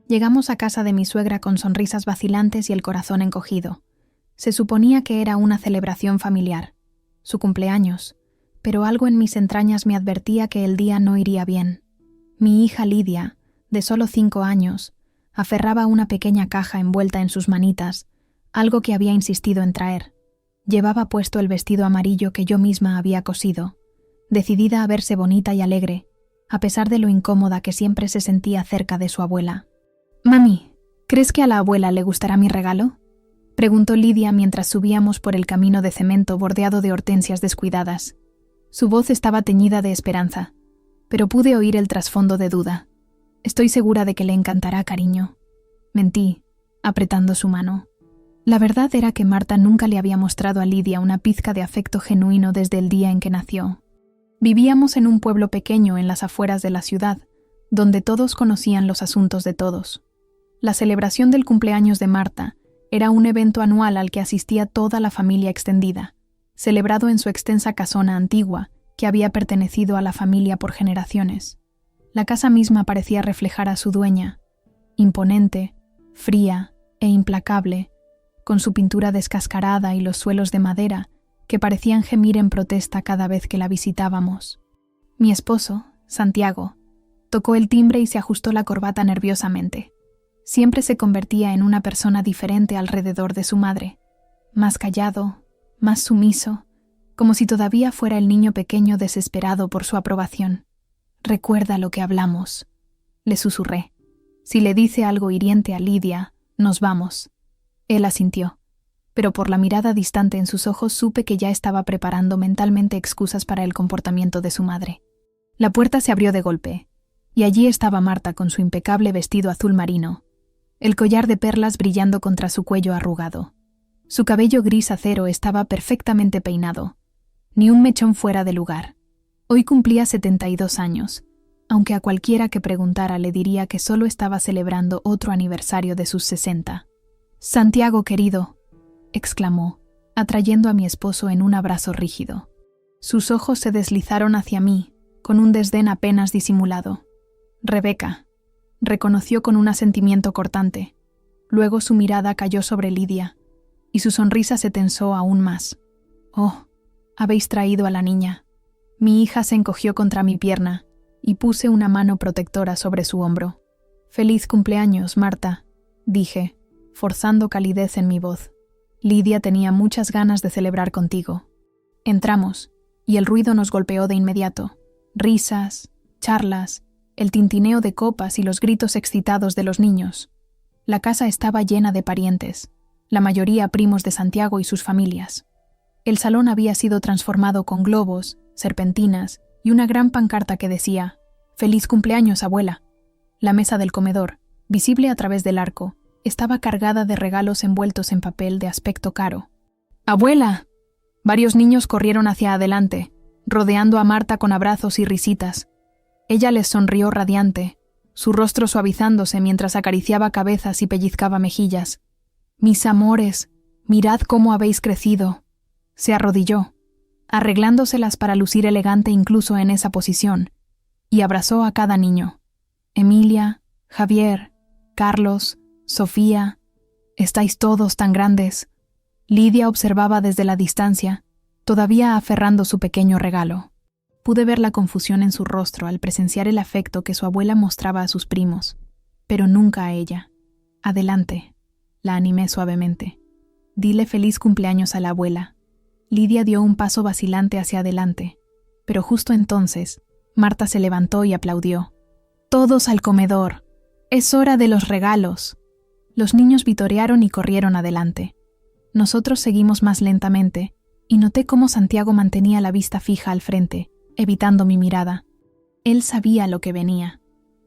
Llegamos a casa de mi suegra con sonrisas vacilantes y el corazón encogido. Se suponía que era una celebración familiar, su cumpleaños, pero algo en mis entrañas me advertía que el día no iría bien. Mi hija Lidia, de solo 5 años, aferraba una pequeña caja envuelta en sus manitas, algo que había insistido en traer. Llevaba puesto el vestido amarillo que yo misma había cosido, decidida a verse bonita y alegre, a pesar de lo incómoda que siempre se sentía cerca de su abuela. «Mami, ¿crees que a la abuela le gustará mi regalo?», preguntó Lidia mientras subíamos por el camino de cemento bordeado de hortensias descuidadas. Su voz estaba teñida de esperanza, pero pude oír el trasfondo de duda. «Estoy segura de que le encantará, cariño», mentí, apretando su mano. La verdad era que Marta nunca le había mostrado a Lidia una pizca de afecto genuino desde el día en que nació. Vivíamos en un pueblo pequeño en las afueras de la ciudad, donde todos conocían los asuntos de todos. La celebración del cumpleaños de Marta era un evento anual al que asistía toda la familia extendida, celebrado en su extensa casona antigua, que había pertenecido a la familia por generaciones. La casa misma parecía reflejar a su dueña, imponente, fría e implacable, con su pintura descascarada y los suelos de madera que parecían gemir en protesta cada vez que la visitábamos. Mi esposo, Santiago, tocó el timbre y se ajustó la corbata nerviosamente. Siempre se convertía en una persona diferente alrededor de su madre, más callado, más sumiso, como si todavía fuera el niño pequeño desesperado por su aprobación. «Recuerda lo que hablamos», le susurré. «Si le dice algo hiriente a Lidia, nos vamos». Él asintió, pero por la mirada distante en sus ojos supe que ya estaba preparando mentalmente excusas para el comportamiento de su madre. La puerta se abrió de golpe, y allí estaba Marta con su impecable vestido azul marino, el collar de perlas brillando contra su cuello arrugado. Su cabello gris acero estaba perfectamente peinado, ni un mechón fuera de lugar. Hoy cumplía 72 años, aunque a cualquiera que preguntara le diría que solo estaba celebrando otro aniversario de sus 60. «Santiago, querido», exclamó, atrayendo a mi esposo en un abrazo rígido. Sus ojos se deslizaron hacia mí, con un desdén apenas disimulado. «Rebeca», reconoció con un asentimiento cortante. Luego su mirada cayó sobre Lidia, y su sonrisa se tensó aún más. «Oh, habéis traído a la niña». Mi hija se encogió contra mi pierna, y puse una mano protectora sobre su hombro. «Feliz cumpleaños, Marta», dije, forzando calidez en mi voz. «Lidia tenía muchas ganas de celebrar contigo». Entramos, y el ruido nos golpeó de inmediato. Risas, charlas, el tintineo de copas y los gritos excitados de los niños. La casa estaba llena de parientes, la mayoría primos de Santiago y sus familias. El salón había sido transformado con globos, serpentinas y una gran pancarta que decía «Feliz cumpleaños, abuela». La mesa del comedor, visible a través del arco, estaba cargada de regalos envueltos en papel de aspecto caro. «¡Abuela!». Varios niños corrieron hacia adelante, rodeando a Marta con abrazos y risitas. Ella les sonrió radiante, su rostro suavizándose mientras acariciaba cabezas y pellizcaba mejillas. «Mis amores, mirad cómo habéis crecido». Se arrodilló, arreglándoselas para lucir elegante incluso en esa posición, y abrazó a cada niño. «Emilia, Javier, Carlos, Sofía, estáis todos tan grandes». Lidia observaba desde la distancia, todavía aferrando su pequeño regalo. Pude ver la confusión en su rostro al presenciar el afecto que su abuela mostraba a sus primos, pero nunca a ella. «Adelante», la animé suavemente. «Dile feliz cumpleaños a la abuela». Lidia dio un paso vacilante hacia adelante, pero justo entonces, Marta se levantó y aplaudió. «Todos al comedor. Es hora de los regalos». Los niños vitorearon y corrieron adelante. Nosotros seguimos más lentamente, y noté cómo Santiago mantenía la vista fija al frente, evitando mi mirada. Él sabía lo que venía.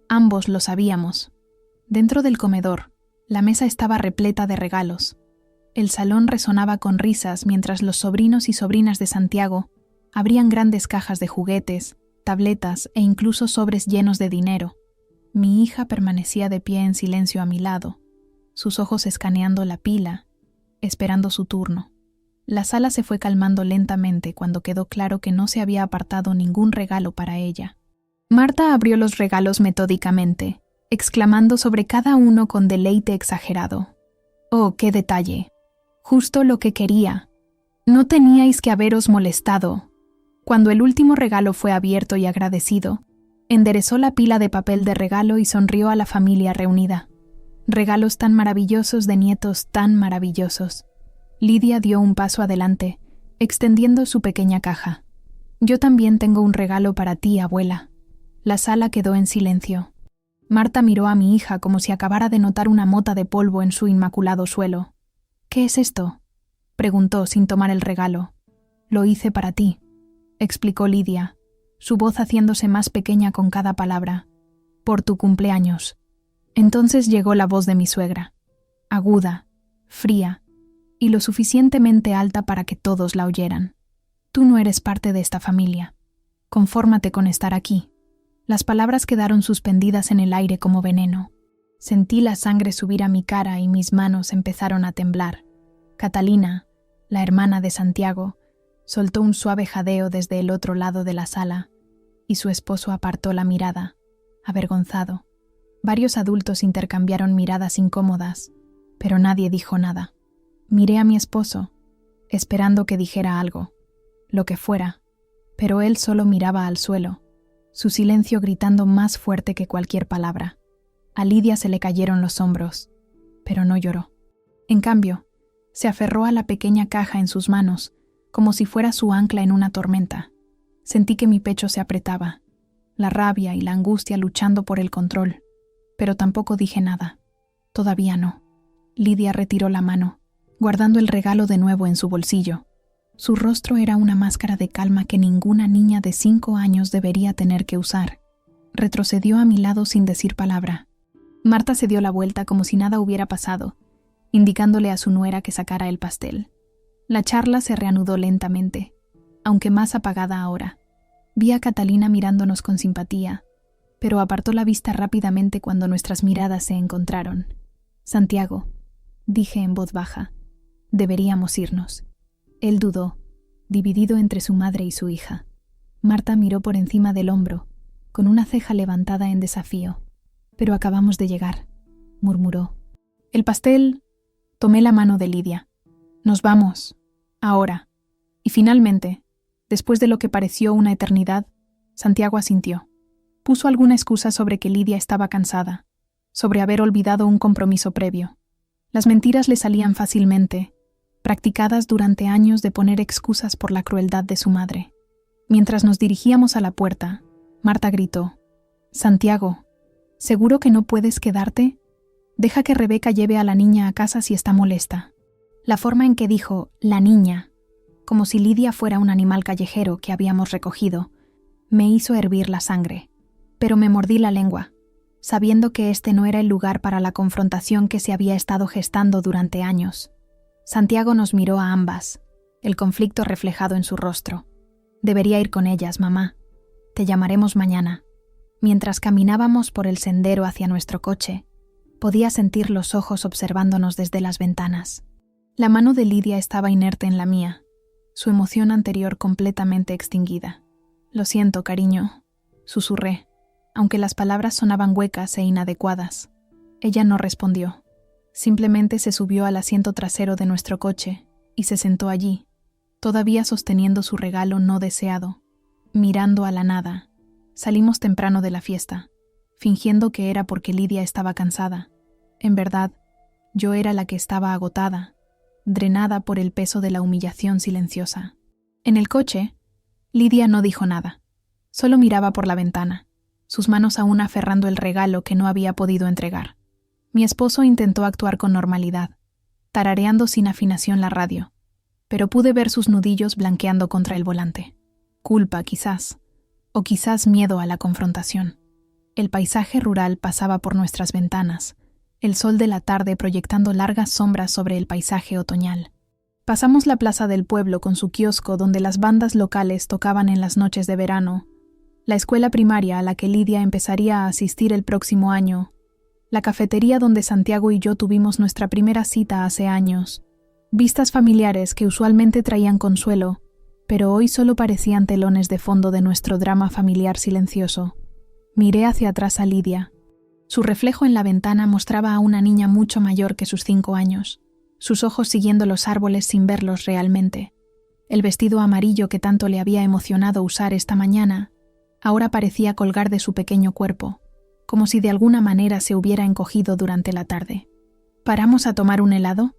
Ambos lo sabíamos. Dentro del comedor, la mesa estaba repleta de regalos. El salón resonaba con risas mientras los sobrinos y sobrinas de Santiago abrían grandes cajas de juguetes, tabletas e incluso sobres llenos de dinero. Mi hija permanecía de pie en silencio a mi lado, sus ojos escaneando la pila, esperando su turno. La sala se fue calmando lentamente cuando quedó claro que no se había apartado ningún regalo para ella. Marta abrió los regalos metódicamente, exclamando sobre cada uno con deleite exagerado. «Oh, qué detalle. Justo lo que quería. No teníais que haberos molestado». Cuando el último regalo fue abierto y agradecido, enderezó la pila de papel de regalo y sonrió a la familia reunida. Regalos tan maravillosos de nietos tan maravillosos. Lidia dio un paso adelante, extendiendo su pequeña caja. «Yo también tengo un regalo para ti, abuela». La sala quedó en silencio. Marta miró a mi hija como si acabara de notar una mota de polvo en su inmaculado suelo. «¿Qué es esto?», preguntó sin tomar el regalo. «Lo hice para ti», explicó Lidia, su voz haciéndose más pequeña con cada palabra. «Por tu cumpleaños». Entonces llegó la voz de mi suegra, aguda, fría, y lo suficientemente alta para que todos la oyeran. «Tú no eres parte de esta familia. Confórmate con estar aquí». Las palabras quedaron suspendidas en el aire como veneno. Sentí la sangre subir a mi cara y mis manos empezaron a temblar. Catalina, la hermana de Santiago, soltó un suave jadeo desde el otro lado de la sala, y su esposo apartó la mirada, avergonzado. Varios adultos intercambiaron miradas incómodas, pero nadie dijo nada. Miré a mi esposo, esperando que dijera algo, lo que fuera, pero él solo miraba al suelo, su silencio gritando más fuerte que cualquier palabra. A Lidia se le cayeron los hombros, pero no lloró. En cambio, se aferró a la pequeña caja en sus manos, como si fuera su ancla en una tormenta. Sentí que mi pecho se apretaba, la rabia y la angustia luchando por el control, pero tampoco dije nada. Todavía no. Lidia retiró la mano, guardando el regalo de nuevo en su bolsillo. Su rostro era una máscara de calma que ninguna niña de 5 años debería tener que usar. Retrocedió a mi lado sin decir palabra. Marta se dio la vuelta como si nada hubiera pasado, indicándole a su nuera que sacara el pastel. La charla se reanudó lentamente, aunque más apagada ahora. Vi a Catalina mirándonos con simpatía, pero apartó la vista rápidamente cuando nuestras miradas se encontraron. «Santiago», dije en voz baja, «deberíamos irnos». Él dudó, dividido entre su madre y su hija. Marta miró por encima del hombro, con una ceja levantada en desafío. «Pero acabamos de llegar», murmuró. «El pastel...». Tomé la mano de Lidia. «Nos vamos. Ahora». Y finalmente, después de lo que pareció una eternidad, Santiago asintió. Puso alguna excusa sobre que Lidia estaba cansada, sobre haber olvidado un compromiso previo. Las mentiras le salían fácilmente, practicadas durante años de poner excusas por la crueldad de su madre. Mientras nos dirigíamos a la puerta, Marta gritó: «Santiago, ¿seguro que no puedes quedarte? Deja que Rebeca lleve a la niña a casa si está molesta». La forma en que dijo «la niña», como si Lidia fuera un animal callejero que habíamos recogido, me hizo hervir la sangre. Pero me mordí la lengua, sabiendo que este no era el lugar para la confrontación que se había estado gestando durante años. Santiago nos miró a ambas, el conflicto reflejado en su rostro. «Debería ir con ellas, mamá. Te llamaremos mañana». Mientras caminábamos por el sendero hacia nuestro coche, podía sentir los ojos observándonos desde las ventanas. La mano de Lidia estaba inerte en la mía, su emoción anterior completamente extinguida. «Lo siento, cariño», susurré, aunque las palabras sonaban huecas e inadecuadas. Ella no respondió. Simplemente se subió al asiento trasero de nuestro coche y se sentó allí, todavía sosteniendo su regalo no deseado, mirando a la nada. Salimos temprano de la fiesta, fingiendo que era porque Lidia estaba cansada. En verdad, yo era la que estaba agotada, drenada por el peso de la humillación silenciosa. En el coche, Lidia no dijo nada, solo miraba por la ventana, sus manos aún aferrando el regalo que no había podido entregar. Mi esposo intentó actuar con normalidad, tarareando sin afinación la radio, pero pude ver sus nudillos blanqueando contra el volante. Culpa, quizás, o quizás miedo a la confrontación. El paisaje rural pasaba por nuestras ventanas, el sol de la tarde proyectando largas sombras sobre el paisaje otoñal. Pasamos la plaza del pueblo con su kiosco donde las bandas locales tocaban en las noches de verano, la escuela primaria a la que Lidia empezaría a asistir el próximo año, la cafetería donde Santiago y yo tuvimos nuestra primera cita hace años, vistas familiares que usualmente traían consuelo, pero hoy solo parecían telones de fondo de nuestro drama familiar silencioso. Miré hacia atrás a Lidia. Su reflejo en la ventana mostraba a una niña mucho mayor que sus 5 años, sus ojos siguiendo los árboles sin verlos realmente. El vestido amarillo que tanto le había emocionado usar esta mañana ahora parecía colgar de su pequeño cuerpo, como si de alguna manera se hubiera encogido durante la tarde. ¿Paramos a tomar un helado?,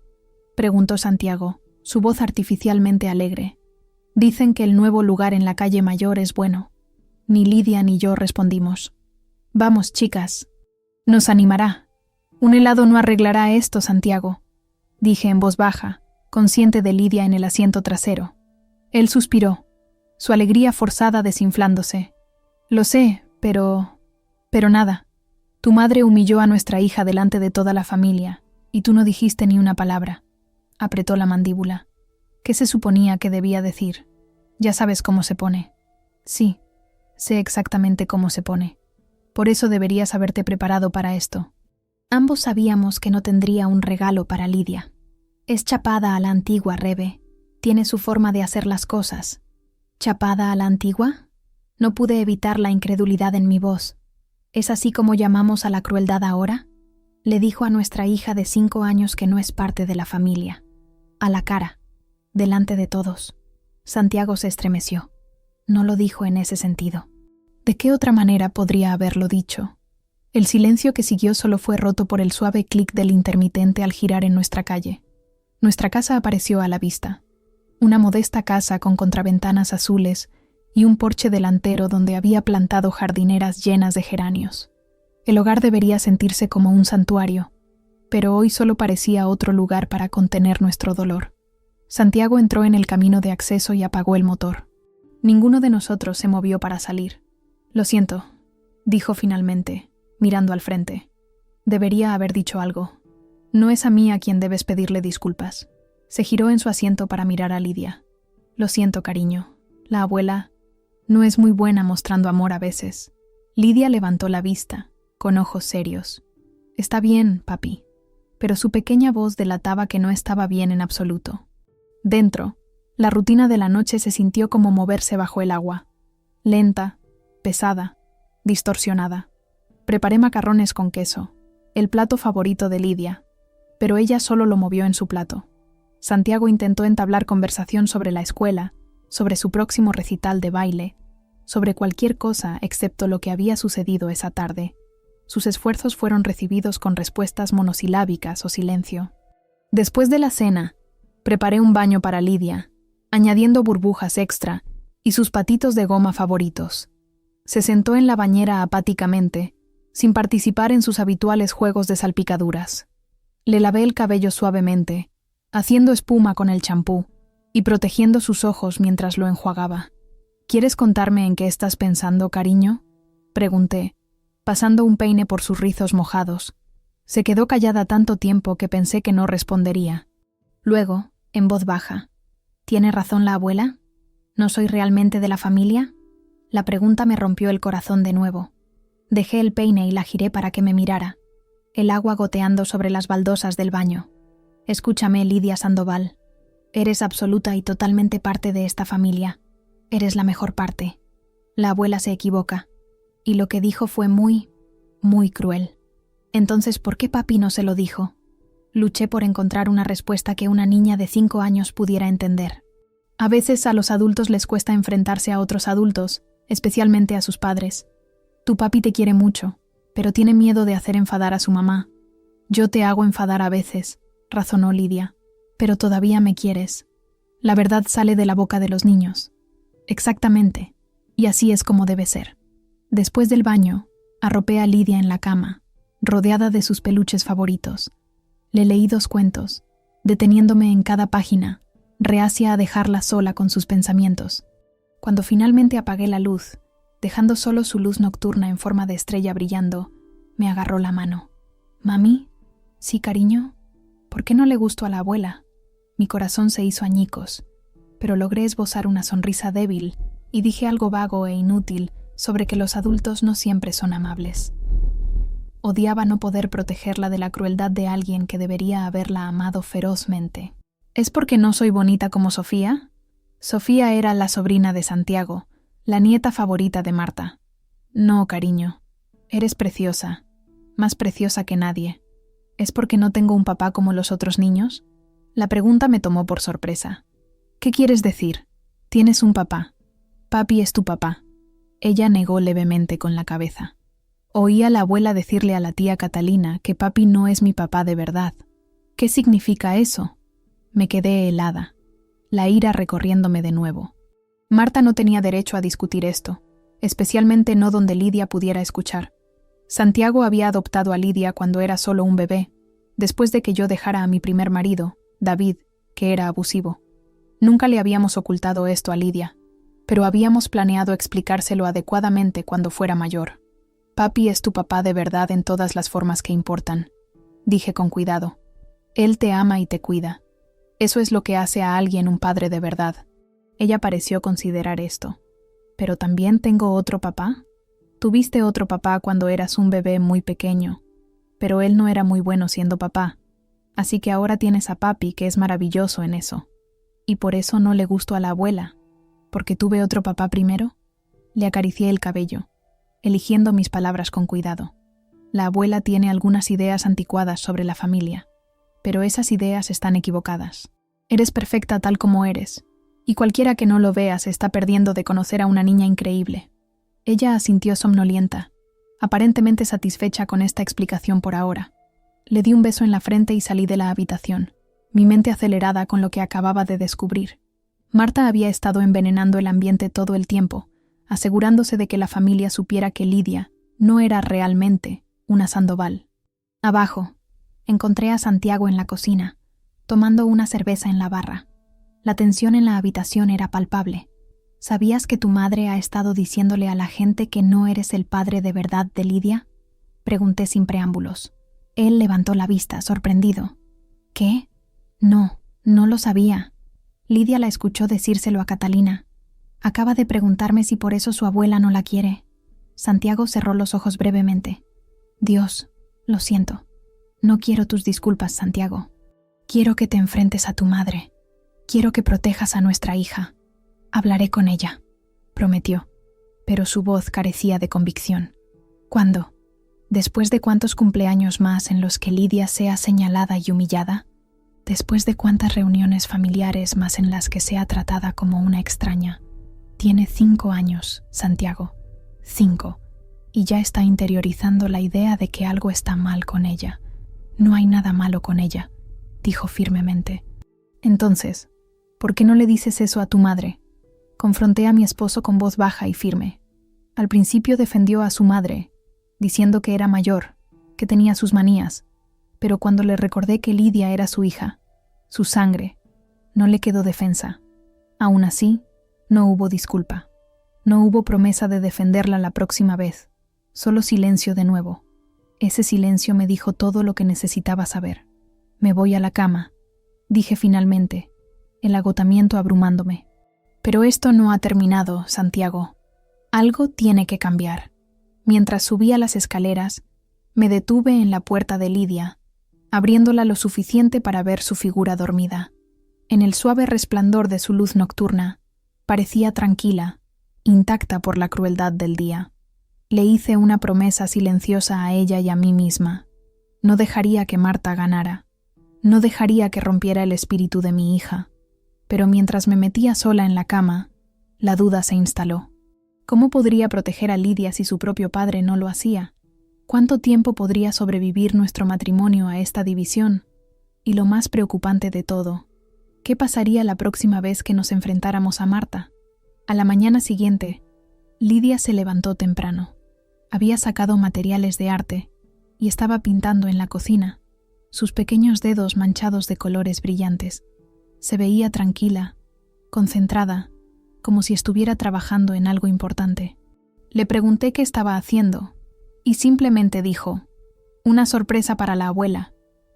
preguntó Santiago, su voz artificialmente alegre. Dicen que el nuevo lugar en la calle Mayor es bueno. Ni Lidia ni yo respondimos. Vamos, chicas. Nos animará. Un helado no arreglará esto, Santiago, dije en voz baja, consciente de Lidia en el asiento trasero. Él suspiró, su alegría forzada desinflándose. Lo sé, pero nada. Tu madre humilló a nuestra hija delante de toda la familia, y tú no dijiste ni una palabra. Apretó la mandíbula. ¿Qué se suponía que debía decir? Ya sabes cómo se pone. Sí, sé exactamente cómo se pone. Por eso deberías haberte preparado para esto. Ambos sabíamos que no tendría un regalo para Lidia. Es chapada a la antigua, Rebe. Tiene su forma de hacer las cosas. ¿Chapada a la antigua? No pude evitar la incredulidad en mi voz. ¿Es así como llamamos a la crueldad ahora? Le dijo a nuestra hija de 5 años que no es parte de la familia. A la cara, delante de todos. Santiago se estremeció. No lo dijo en ese sentido. ¿De qué otra manera podría haberlo dicho? El silencio que siguió solo fue roto por el suave clic del intermitente al girar en nuestra calle. Nuestra casa apareció a la vista. Una modesta casa con contraventanas azules y un porche delantero donde había plantado jardineras llenas de geranios. El hogar debería sentirse como un santuario, pero hoy solo parecía otro lugar para contener nuestro dolor. Santiago entró en el camino de acceso y apagó el motor. Ninguno de nosotros se movió para salir. Lo siento, dijo finalmente, mirando al frente. Debería haber dicho algo. No es a mí a quien debes pedirle disculpas. Se giró en su asiento para mirar a Lidia. Lo siento, cariño. La abuela no es muy buena mostrando amor a veces. Lidia levantó la vista, con ojos serios. Está bien, papi. Pero su pequeña voz delataba que no estaba bien en absoluto. Dentro, la rutina de la noche se sintió como moverse bajo el agua. Lenta, pesada, distorsionada. Preparé macarrones con queso, el plato favorito de Lidia, pero ella solo lo movió en su plato. Santiago intentó entablar conversación sobre la escuela, sobre su próximo recital de baile, sobre cualquier cosa excepto lo que había sucedido esa tarde. Sus esfuerzos fueron recibidos con respuestas monosilábicas o silencio. Después de la cena, preparé un baño para Lidia, añadiendo burbujas extra y sus patitos de goma favoritos. Se sentó en la bañera apáticamente, sin participar en sus habituales juegos de salpicaduras. Le lavé el cabello suavemente, haciendo espuma con el champú y protegiendo sus ojos mientras lo enjuagaba. ¿Quieres contarme en qué estás pensando, cariño?, pregunté, pasando un peine por sus rizos mojados. Se quedó callada tanto tiempo que pensé que no respondería. Luego, en voz baja, ¿tiene razón la abuela? ¿No soy realmente de la familia? La pregunta me rompió el corazón de nuevo. Dejé el peine y la giré para que me mirara, el agua goteando sobre las baldosas del baño. Escúchame, Lidia Sandoval. Eres absoluta y totalmente parte de esta familia. Eres la mejor parte. La abuela se equivoca. Y lo que dijo fue muy, muy cruel. Entonces, ¿por qué papi no se lo dijo? Luché por encontrar una respuesta que una niña de 5 años pudiera entender. A veces a los adultos les cuesta enfrentarse a otros adultos, especialmente a sus padres. Tu papi te quiere mucho, pero tiene miedo de hacer enfadar a su mamá. Yo te hago enfadar a veces, razonó Lidia, pero todavía me quieres. La verdad sale de la boca de los niños. Exactamente, y así es como debe ser. Después del baño, arropé a Lidia en la cama, rodeada de sus peluches favoritos. Le leí 2 cuentos, deteniéndome en cada página, reacia a dejarla sola con sus pensamientos. Cuando finalmente apagué la luz, dejando solo su luz nocturna en forma de estrella brillando, me agarró la mano. ¿Mami? ¿Sí, cariño? ¿Por qué no le gustó a la abuela? Mi corazón se hizo añicos, pero logré esbozar una sonrisa débil y dije algo vago e inútil sobre que los adultos no siempre son amables. Odiaba no poder protegerla de la crueldad de alguien que debería haberla amado ferozmente. ¿Es porque no soy bonita como Sofía? Sofía era la sobrina de Santiago, la nieta favorita de Marta. No, cariño. Eres preciosa. más preciosa que nadie. ¿Es porque no tengo un papá como los otros niños? La pregunta me tomó por sorpresa. ¿Qué quieres decir? Tienes un papá. Papi es tu papá. Ella negó levemente con la cabeza. Oí a la abuela decirle a la tía Catalina que papi no es mi papá de verdad. ¿Qué significa eso? Me quedé helada, la ira recorriéndome de nuevo. Marta no tenía derecho a discutir esto, especialmente no donde Lidia pudiera escuchar. Santiago había adoptado a Lidia cuando era solo un bebé, después de que yo dejara a mi primer marido, David, que era abusivo. Nunca le habíamos ocultado esto a Lidia, pero habíamos planeado explicárselo adecuadamente cuando fuera mayor. Papi es tu papá de verdad en todas las formas que importan, dije con cuidado. Él te ama y te cuida. Eso es lo que hace a alguien un padre de verdad. Ella pareció considerar esto. ¿Pero también tengo otro papá? Tuviste otro papá cuando eras un bebé muy pequeño, pero él no era muy bueno siendo papá, así que ahora tienes a papi que es maravilloso en eso. ¿Y por eso no le gustó a la abuela? ¿Porque tuve otro papá primero? Le acaricié el cabello, eligiendo mis palabras con cuidado. La abuela tiene algunas ideas anticuadas sobre la familia, pero esas ideas están equivocadas. Eres perfecta tal como eres, y cualquiera que no lo vea se está perdiendo de conocer a una niña increíble. Ella asintió somnolienta, aparentemente satisfecha con esta explicación por ahora. Le di un beso en la frente y salí de la habitación, mi mente acelerada con lo que acababa de descubrir. Marta había estado envenenando el ambiente todo el tiempo, asegurándose de que la familia supiera que Lidia no era realmente una Sandoval. Abajo, encontré a Santiago en la cocina, tomando una cerveza en la barra. La tensión en la habitación era palpable. ¿Sabías que tu madre ha estado diciéndole a la gente que no eres el padre de verdad de Lidia? Pregunté sin preámbulos. Él levantó la vista, sorprendido. ¿Qué? No, no lo sabía. Lidia la escuchó decírselo a Catalina. Acaba de preguntarme si por eso su abuela no la quiere. Santiago cerró los ojos brevemente. Dios, lo siento. No quiero tus disculpas, Santiago. Quiero que te enfrentes a tu madre. Quiero que protejas a nuestra hija. Hablaré con ella, prometió, pero su voz carecía de convicción. ¿Cuándo? ¿Después de cuántos cumpleaños más en los que Lidia sea señalada y humillada? ¿Después de cuántas reuniones familiares más en las que sea tratada como una extraña? Tiene 5 años, Santiago. 5. Y ya está interiorizando la idea de que algo está mal con ella. No hay nada malo con ella, dijo firmemente. Entonces, ¿por qué no le dices eso a tu madre? Confronté a mi esposo con voz baja y firme. Al principio defendió a su madre, diciendo que era mayor, que tenía sus manías, pero cuando le recordé que Lidia era su hija, su sangre, no le quedó defensa. Aún así, no hubo disculpa. No hubo promesa de defenderla la próxima vez, solo silencio de nuevo. Ese silencio me dijo todo lo que necesitaba saber. Me voy a la cama, dije finalmente, el agotamiento abrumándome. Pero esto no ha terminado, Santiago. Algo tiene que cambiar. Mientras subía las escaleras, me detuve en la puerta de Lidia, abriéndola lo suficiente para ver su figura dormida. En el suave resplandor de su luz nocturna, parecía tranquila, intacta por la crueldad del día. Le hice una promesa silenciosa a ella y a mí misma. No dejaría que Marta ganara. No dejaría que rompiera el espíritu de mi hija. Pero mientras me metía sola en la cama, la duda se instaló. ¿Cómo podría proteger a Lidia si su propio padre no lo hacía? ¿Cuánto tiempo podría sobrevivir nuestro matrimonio a esta división? Y lo más preocupante de todo, ¿qué pasaría la próxima vez que nos enfrentáramos a Marta? A la mañana siguiente, Lidia se levantó temprano. Había sacado materiales de arte y estaba pintando en la cocina, sus pequeños dedos manchados de colores brillantes. Se veía tranquila, concentrada, como si estuviera trabajando en algo importante. Le pregunté qué estaba haciendo, y simplemente dijo, una sorpresa para la abuela.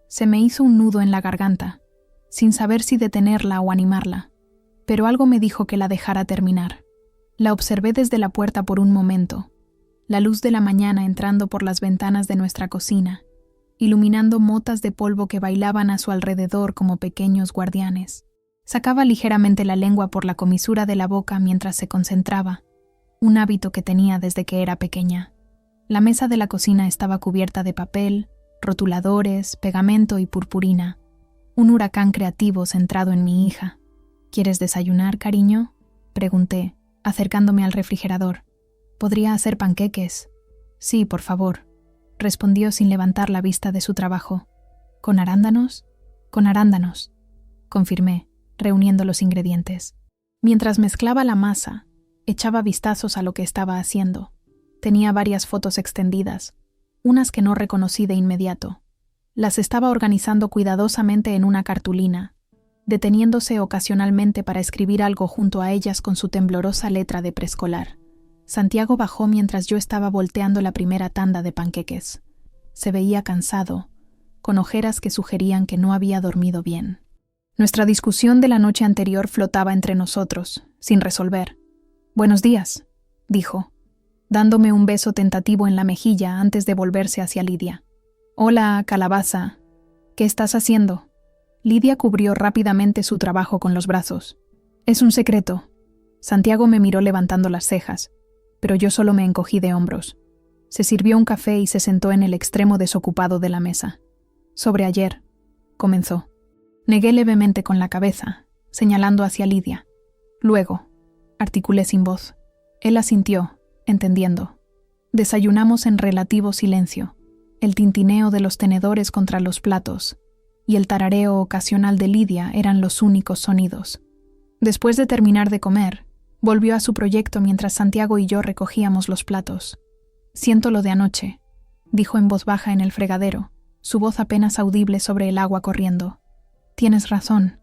Se me hizo un nudo en la garganta, sin saber si detenerla o animarla, pero algo me dijo que la dejara terminar. La observé desde la puerta por un momento, la luz de la mañana entrando por las ventanas de nuestra cocina, iluminando motas de polvo que bailaban a su alrededor como pequeños guardianes. Sacaba ligeramente la lengua por la comisura de la boca mientras se concentraba, un hábito que tenía desde que era pequeña. La mesa de la cocina estaba cubierta de papel, rotuladores, pegamento y purpurina. Un huracán creativo centrado en mi hija. ¿Quieres desayunar, cariño?, pregunté, acercándome al refrigerador. ¿Podría hacer panqueques? Sí, por favor, respondió sin levantar la vista de su trabajo. ¿Con arándanos? Con arándanos, confirmé, reuniendo los ingredientes. Mientras mezclaba la masa, echaba vistazos a lo que estaba haciendo. Tenía varias fotos extendidas, unas que no reconocí de inmediato. Las estaba organizando cuidadosamente en una cartulina, deteniéndose ocasionalmente para escribir algo junto a ellas con su temblorosa letra de preescolar. Santiago bajó mientras yo estaba volteando la primera tanda de panqueques. Se veía cansado, con ojeras que sugerían que no había dormido bien. Nuestra discusión de la noche anterior flotaba entre nosotros, sin resolver. «Buenos días», dijo, dándome un beso tentativo en la mejilla antes de volverse hacia Lidia. «Hola, calabaza. ¿Qué estás haciendo?» Lidia cubrió rápidamente su trabajo con los brazos. «Es un secreto». Santiago me miró levantando las cejas, pero yo solo me encogí de hombros. Se sirvió un café y se sentó en el extremo desocupado de la mesa. «Sobre ayer», comenzó. Negué levemente con la cabeza, señalando hacia Lidia. «Luego», articulé sin voz. Él asintió, entendiendo. Desayunamos en relativo silencio. El tintineo de los tenedores contra los platos y el tarareo ocasional de Lidia eran los únicos sonidos. Después de terminar de comer, volvió a su proyecto mientras Santiago y yo recogíamos los platos. «Siento lo de anoche», dijo en voz baja en el fregadero, su voz apenas audible sobre el agua corriendo. «Tienes razón.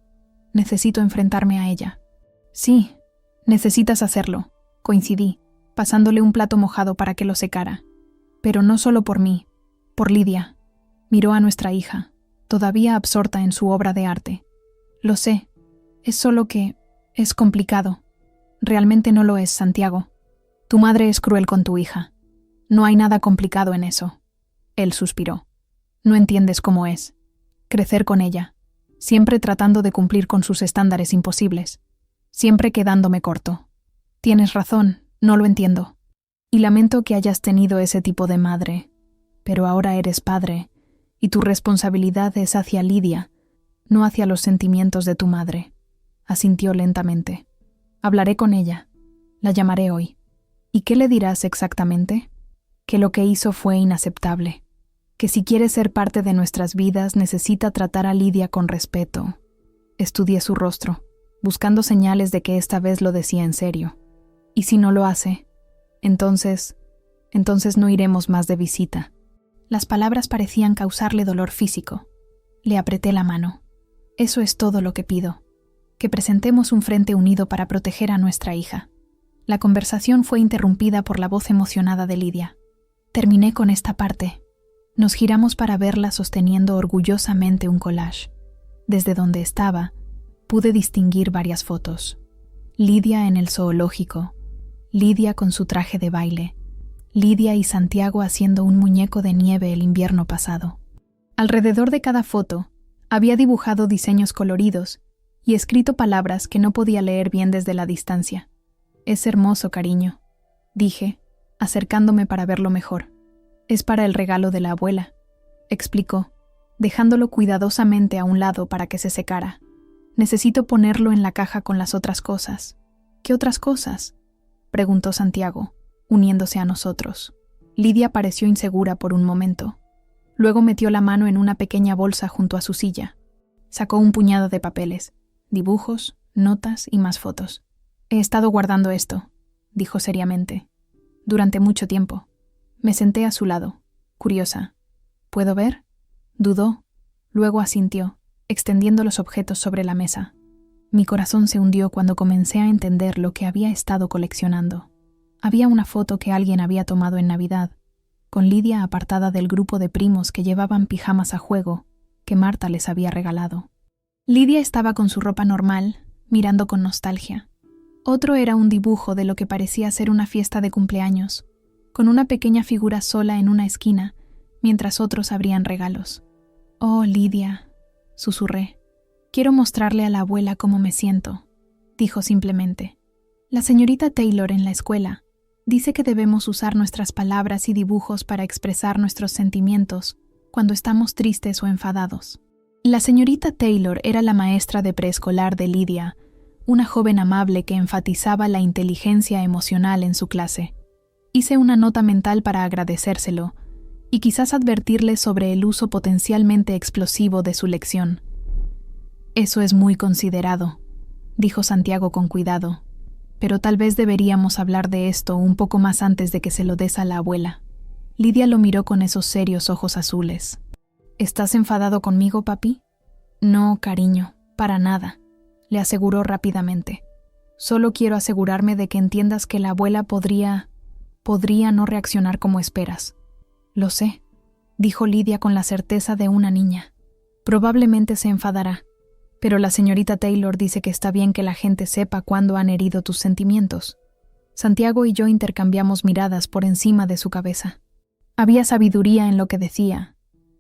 Necesito enfrentarme a ella». «Sí, necesitas hacerlo», coincidí, pasándole un plato mojado para que lo secara. «Pero no solo por mí, por Lidia». Miró a nuestra hija, todavía absorta en su obra de arte. «Lo sé. Es solo que es complicado». «Realmente no lo es, Santiago. Tu madre es cruel con tu hija. No hay nada complicado en eso». Él suspiró. «No entiendes cómo es. Crecer con ella, siempre tratando de cumplir con sus estándares imposibles, siempre quedándome corto. Tienes razón, no lo entiendo. Y lamento que hayas tenido ese tipo de madre, pero ahora eres padre, y tu responsabilidad es hacia Lidia, no hacia los sentimientos de tu madre», asintió lentamente. «Hablaré con ella. La llamaré hoy». «¿Y qué le dirás exactamente?» «Que lo que hizo fue inaceptable. Que si quiere ser parte de nuestras vidas necesita tratar a Lidia con respeto». Estudié su rostro, buscando señales de que esta vez lo decía en serio. «¿Y si no lo hace? Entonces no iremos más de visita». Las palabras parecían causarle dolor físico. Le apreté la mano. «Eso es todo lo que pido. Que presentemos un frente unido para proteger a nuestra hija». La conversación fue interrumpida por la voz emocionada de Lidia. Terminé con esta parte. Nos giramos para verla sosteniendo orgullosamente un collage. Desde donde estaba, pude distinguir varias fotos. Lidia en el zoológico, Lidia con su traje de baile, Lidia y Santiago haciendo un muñeco de nieve el invierno pasado. Alrededor de cada foto, había dibujado diseños coloridos y escrito palabras que no podía leer bien desde la distancia. «Es hermoso, cariño», dije, acercándome para verlo mejor. «Es para el regalo de la abuela», explicó, dejándolo cuidadosamente a un lado para que se secara. «Necesito ponerlo en la caja con las otras cosas». «¿Qué otras cosas?», preguntó Santiago, uniéndose a nosotros. Lidia pareció insegura por un momento. Luego metió la mano en una pequeña bolsa junto a su silla. Sacó un puñado de papeles, dibujos, notas y más fotos. «He estado guardando esto», dijo seriamente, «durante mucho tiempo». Me senté a su lado, curiosa. «¿Puedo ver?». Dudó, luego asintió, extendiendo los objetos sobre la mesa. Mi corazón se hundió cuando comencé a entender lo que había estado coleccionando. Había una foto que alguien había tomado en Navidad, con Lidia apartada del grupo de primos que llevaban pijamas a juego que Marta les había regalado. Lidia estaba con su ropa normal, mirando con nostalgia. Otro era un dibujo de lo que parecía ser una fiesta de cumpleaños, con una pequeña figura sola en una esquina, mientras otros abrían regalos. «Oh, Lidia», susurré. «Quiero mostrarle a la abuela cómo me siento», dijo simplemente. «La señorita Taylor en la escuela Dice que debemos usar nuestras palabras y dibujos para expresar nuestros sentimientos cuando estamos tristes o enfadados. La señorita Taylor era la maestra de preescolar de Lydia, una joven amable que enfatizaba la inteligencia emocional en su clase. Hice una nota mental para agradecérselo y quizás advertirle sobre el uso potencialmente explosivo de su lección. Eso es muy considerado, dijo Santiago con cuidado, pero tal vez deberíamos hablar de esto un poco más antes de que se lo des a la abuela. Lydia lo miró con esos serios ojos azules. ¿Estás enfadado conmigo, papi? No, cariño, para nada, le aseguró rápidamente. Solo quiero asegurarme de que entiendas que la abuela podría no reaccionar como esperas. Lo sé, dijo Lydia con la certeza de una niña. Probablemente se enfadará, pero la señorita Taylor dice que está bien que la gente sepa cuándo han herido tus sentimientos. Santiago y yo intercambiamos miradas por encima de su cabeza. Había sabiduría en lo que decía,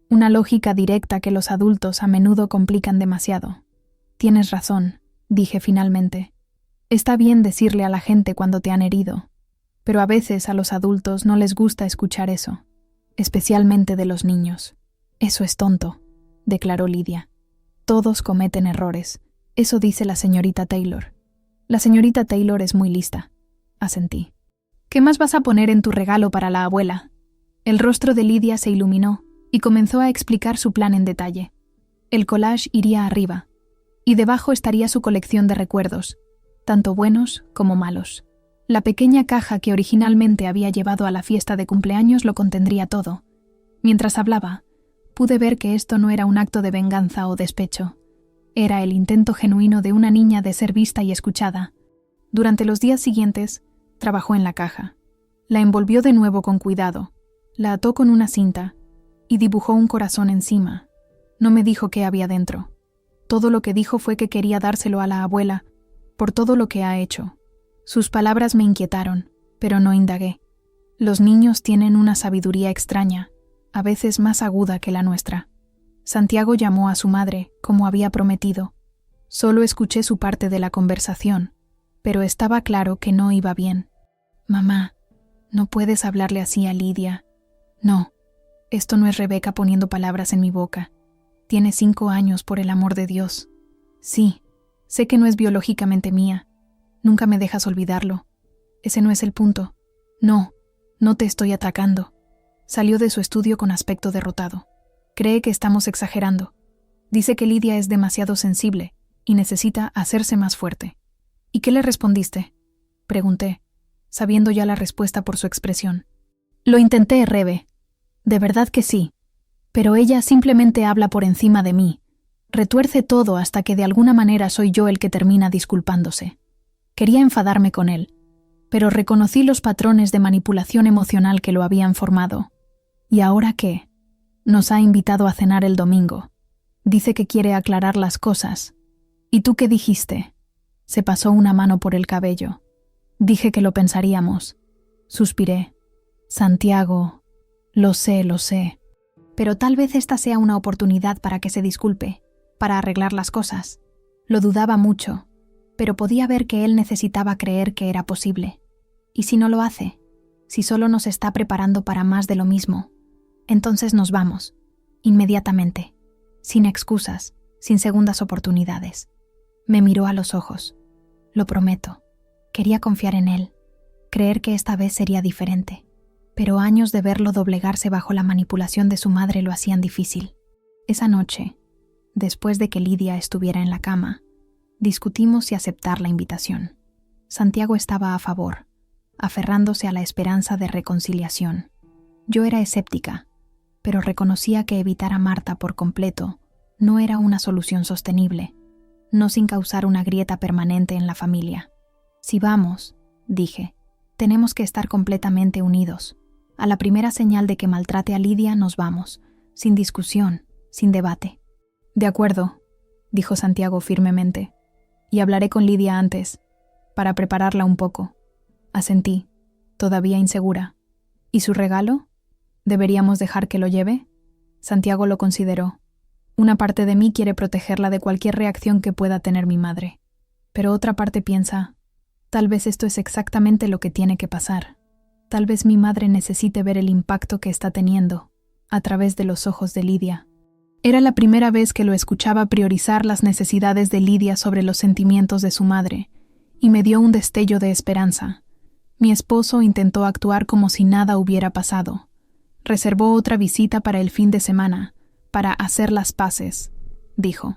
una lógica directa que los adultos a menudo complican demasiado. Tienes razón, dije finalmente. Está bien decirle a la gente cuando te han herido, pero a veces a los adultos no les gusta escuchar eso, especialmente de los niños. Eso es tonto, declaró Lydia. Todos cometen errores, eso dice la señorita Taylor. La señorita Taylor es muy lista, asentí. ¿Qué más vas a poner en tu regalo para la abuela? El rostro de Lydia se iluminó y comenzó a explicar su plan en detalle. El collage iría arriba, y debajo estaría su colección de recuerdos, tanto buenos como malos. La pequeña caja que originalmente había llevado a la fiesta de cumpleaños lo contendría todo. Mientras hablaba, pude ver que esto no era un acto de venganza o despecho. Era el intento genuino de una niña de ser vista y escuchada. Durante los días siguientes, trabajó en la caja. La envolvió de nuevo con cuidado, la ató con una cinta y dibujó un corazón encima. No me dijo qué había dentro. Todo lo que dijo fue que quería dárselo a la abuela por todo lo que ha hecho. Sus palabras me inquietaron, pero no indagué. Los niños tienen una sabiduría extraña, a veces más aguda que la nuestra. Santiago llamó a su madre, como había prometido. Solo escuché su parte de la conversación, pero estaba claro que no iba bien. Mamá, no puedes hablarle así a Lydia. No, esto no es Rebeca poniendo palabras en mi boca. Tiene 5 años, por el amor de Dios. Sí, sé que no es biológicamente mía. Nunca me dejas olvidarlo. Ese no es el punto. No, no te estoy atacando. Salió de su estudio con aspecto derrotado. Cree que estamos exagerando. Dice que Lydia es demasiado sensible y necesita hacerse más fuerte. ¿Y qué le respondiste?, pregunté, sabiendo ya la respuesta por su expresión. Lo intenté, Rebe. De verdad que sí. Pero ella simplemente habla por encima de mí. Retuerce todo hasta que de alguna manera soy yo el que termina disculpándose. Quería enfadarme con él, pero reconocí los patrones de manipulación emocional que lo habían formado. ¿Y ahora qué? Nos ha invitado a cenar el domingo. Dice que quiere aclarar las cosas. ¿Y tú qué dijiste? Se pasó una mano por el cabello. Dije que lo pensaríamos. Suspiré. Santiago, lo sé. Pero tal vez esta sea una oportunidad para que se disculpe, para arreglar las cosas. Lo dudaba mucho, pero podía ver que él necesitaba creer que era posible. ¿Y si no lo hace? Si solo nos está preparando para más de lo mismo. Entonces nos vamos, inmediatamente, sin excusas, sin segundas oportunidades. Me miró a los ojos. Lo prometo. Quería confiar en él, creer que esta vez sería diferente. Pero años de verlo doblegarse bajo la manipulación de su madre lo hacían difícil. Esa noche, después de que Lydia estuviera en la cama, discutimos si aceptar la invitación. Santiago estaba a favor, aferrándose a la esperanza de reconciliación. Yo era escéptica, pero reconocía que evitar a Marta por completo no era una solución sostenible, no sin causar una grieta permanente en la familia. Si vamos, dije, tenemos que estar completamente unidos. A la primera señal de que maltrate a Lydia nos vamos, sin discusión, sin debate. De acuerdo, dijo Santiago firmemente, y hablaré con Lydia antes, para prepararla un poco. Asentí, todavía insegura. ¿Y su regalo? ¿Deberíamos dejar que lo lleve? Santiago lo consideró. Una parte de mí quiere protegerla de cualquier reacción que pueda tener mi madre, pero otra parte piensa, tal vez esto es exactamente lo que tiene que pasar. Tal vez mi madre necesite ver el impacto que está teniendo, a través de los ojos de Lidia. Era la primera vez que lo escuchaba priorizar las necesidades de Lidia sobre los sentimientos de su madre, y me dio un destello de esperanza. Mi esposo intentó actuar como si nada hubiera pasado. Reservó otra visita para el fin de semana, para hacer las paces, dijo.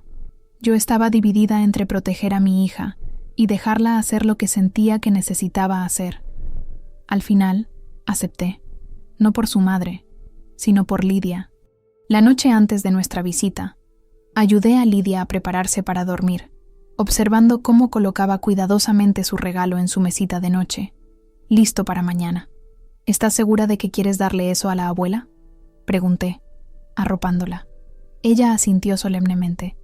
Yo estaba dividida entre proteger a mi hija y dejarla hacer lo que sentía que necesitaba hacer. Al final, acepté, no por su madre, sino por Lidia. La noche antes de nuestra visita, ayudé a Lidia a prepararse para dormir, observando cómo colocaba cuidadosamente su regalo en su mesita de noche, listo para mañana. ¿Estás segura de que quieres darle eso a la abuela?, pregunté, arropándola. Ella asintió solemnemente.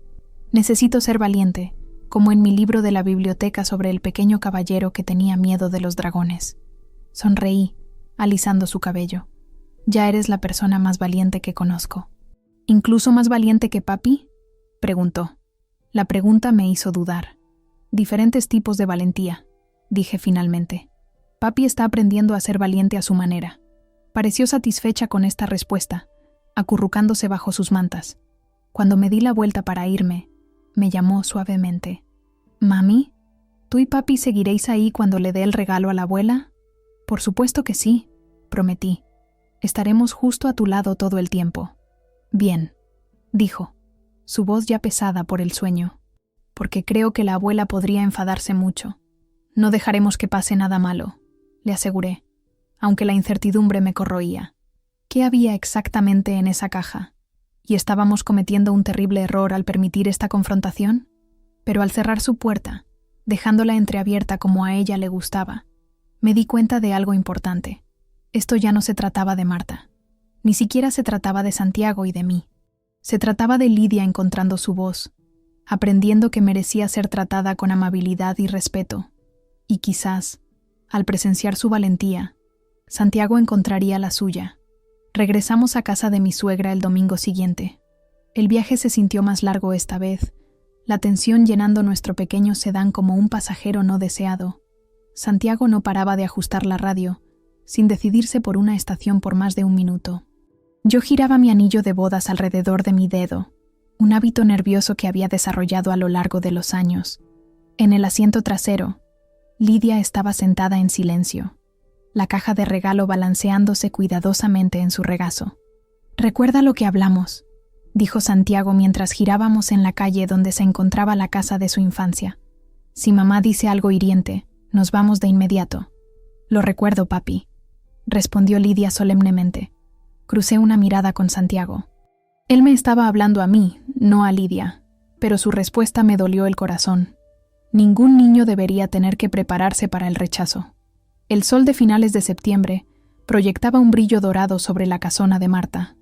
Necesito ser valiente, como en mi libro de la biblioteca sobre el pequeño caballero que tenía miedo de los dragones. Sonreí, alisando su cabello. Ya eres la persona más valiente que conozco. ¿Incluso más valiente que papi?, preguntó. La pregunta me hizo dudar. Diferentes tipos de valentía, dije finalmente. Papi está aprendiendo a ser valiente a su manera. Pareció satisfecha con esta respuesta, acurrucándose bajo sus mantas. Cuando me di la vuelta para irme, me llamó suavemente. «Mami, ¿tú y papi seguiréis ahí cuando le dé el regalo a la abuela?» «Por supuesto que sí», prometí. «Estaremos justo a tu lado todo el tiempo». «Bien», dijo, su voz ya pesada por el sueño, «porque creo que la abuela podría enfadarse mucho. No dejaremos que pase nada malo», le aseguré, aunque la incertidumbre me corroía. ¿Qué había exactamente en esa caja? ¿Y estábamos cometiendo un terrible error al permitir esta confrontación? Pero al cerrar su puerta, dejándola entreabierta como a ella le gustaba, me di cuenta de algo importante. Esto ya no se trataba de Marta. Ni siquiera se trataba de Santiago y de mí. Se trataba de Lidia encontrando su voz, aprendiendo que merecía ser tratada con amabilidad y respeto. Y quizás, al presenciar su valentía, Santiago encontraría la suya. Regresamos a casa de mi suegra el domingo siguiente. El viaje se sintió más largo esta vez, la tensión llenando nuestro pequeño sedán como un pasajero no deseado. Santiago no paraba de ajustar la radio, sin decidirse por una estación por más de un minuto. Yo giraba mi anillo de bodas alrededor de mi dedo, un hábito nervioso que había desarrollado a lo largo de los años. En el asiento trasero, Lidia estaba sentada en silencio, la caja de regalo balanceándose cuidadosamente en su regazo. «Recuerda lo que hablamos», dijo Santiago mientras girábamos en la calle donde se encontraba la casa de su infancia. «Si mamá dice algo hiriente, nos vamos de inmediato». «Lo recuerdo, papi», respondió Lidia solemnemente. Crucé una mirada con Santiago. Él me estaba hablando a mí, no a Lidia, pero su respuesta me dolió el corazón. Ningún niño debería tener que prepararse para el rechazo. El sol de finales de septiembre proyectaba un brillo dorado sobre la casona de Marta.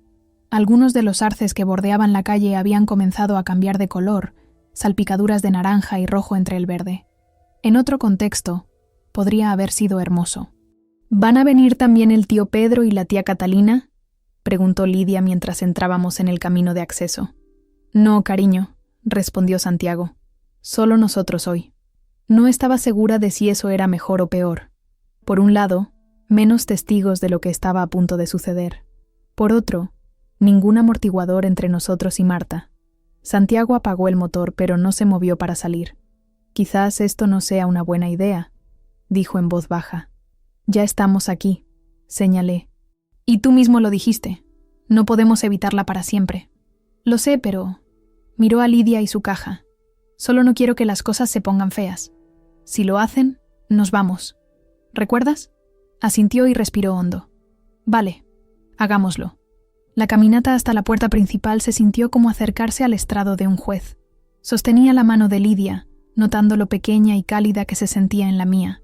Algunos de los arces que bordeaban la calle habían comenzado a cambiar de color, salpicaduras de naranja y rojo entre el verde. En otro contexto, podría haber sido hermoso. «¿Van a venir también el tío Pedro y la tía Catalina?», preguntó Lidia mientras entrábamos en el camino de acceso. «No, cariño», respondió Santiago. «Solo nosotros hoy». No estaba segura de si eso era mejor o peor. Por un lado, menos testigos de lo que estaba a punto de suceder. Por otro, ningún amortiguador entre nosotros y Marta. Santiago apagó el motor, pero no se movió para salir. «Quizás esto no sea una buena idea», dijo en voz baja. «Ya estamos aquí», señalé. «Y tú mismo lo dijiste. No podemos evitarla para siempre». «Lo sé, pero...» Miró a Lidia y su caja. «Solo no quiero que las cosas se pongan feas. Si lo hacen, nos vamos. ¿Recuerdas?». Asintió y respiró hondo. «Vale, hagámoslo». La caminata hasta la puerta principal se sintió como acercarse al estrado de un juez. Sostenía la mano de Lidia, notando lo pequeña y cálida que se sentía en la mía.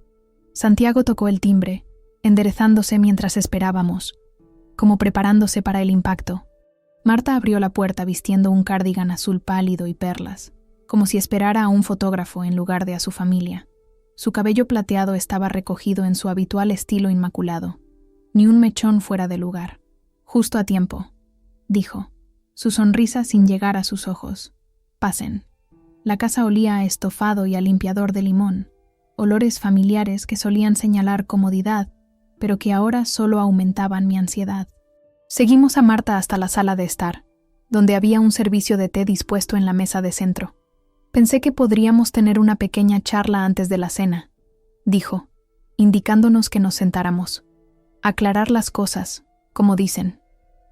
Santiago tocó el timbre, enderezándose mientras esperábamos, como preparándose para el impacto. Marta abrió la puerta vistiendo un cardigan azul pálido y perlas, como si esperara a un fotógrafo en lugar de a su familia. Su cabello plateado estaba recogido en su habitual estilo inmaculado, ni un mechón fuera de lugar. «Justo a tiempo», dijo, su sonrisa sin llegar a sus ojos. «Pasen». La casa olía a estofado y a limpiador de limón, olores familiares que solían señalar comodidad, pero que ahora solo aumentaban mi ansiedad. Seguimos a Marta hasta la sala de estar, donde había un servicio de té dispuesto en la mesa de centro. Pensé que podríamos tener una pequeña charla antes de la cena, dijo, indicándonos que nos sentáramos. Aclarar las cosas, como dicen.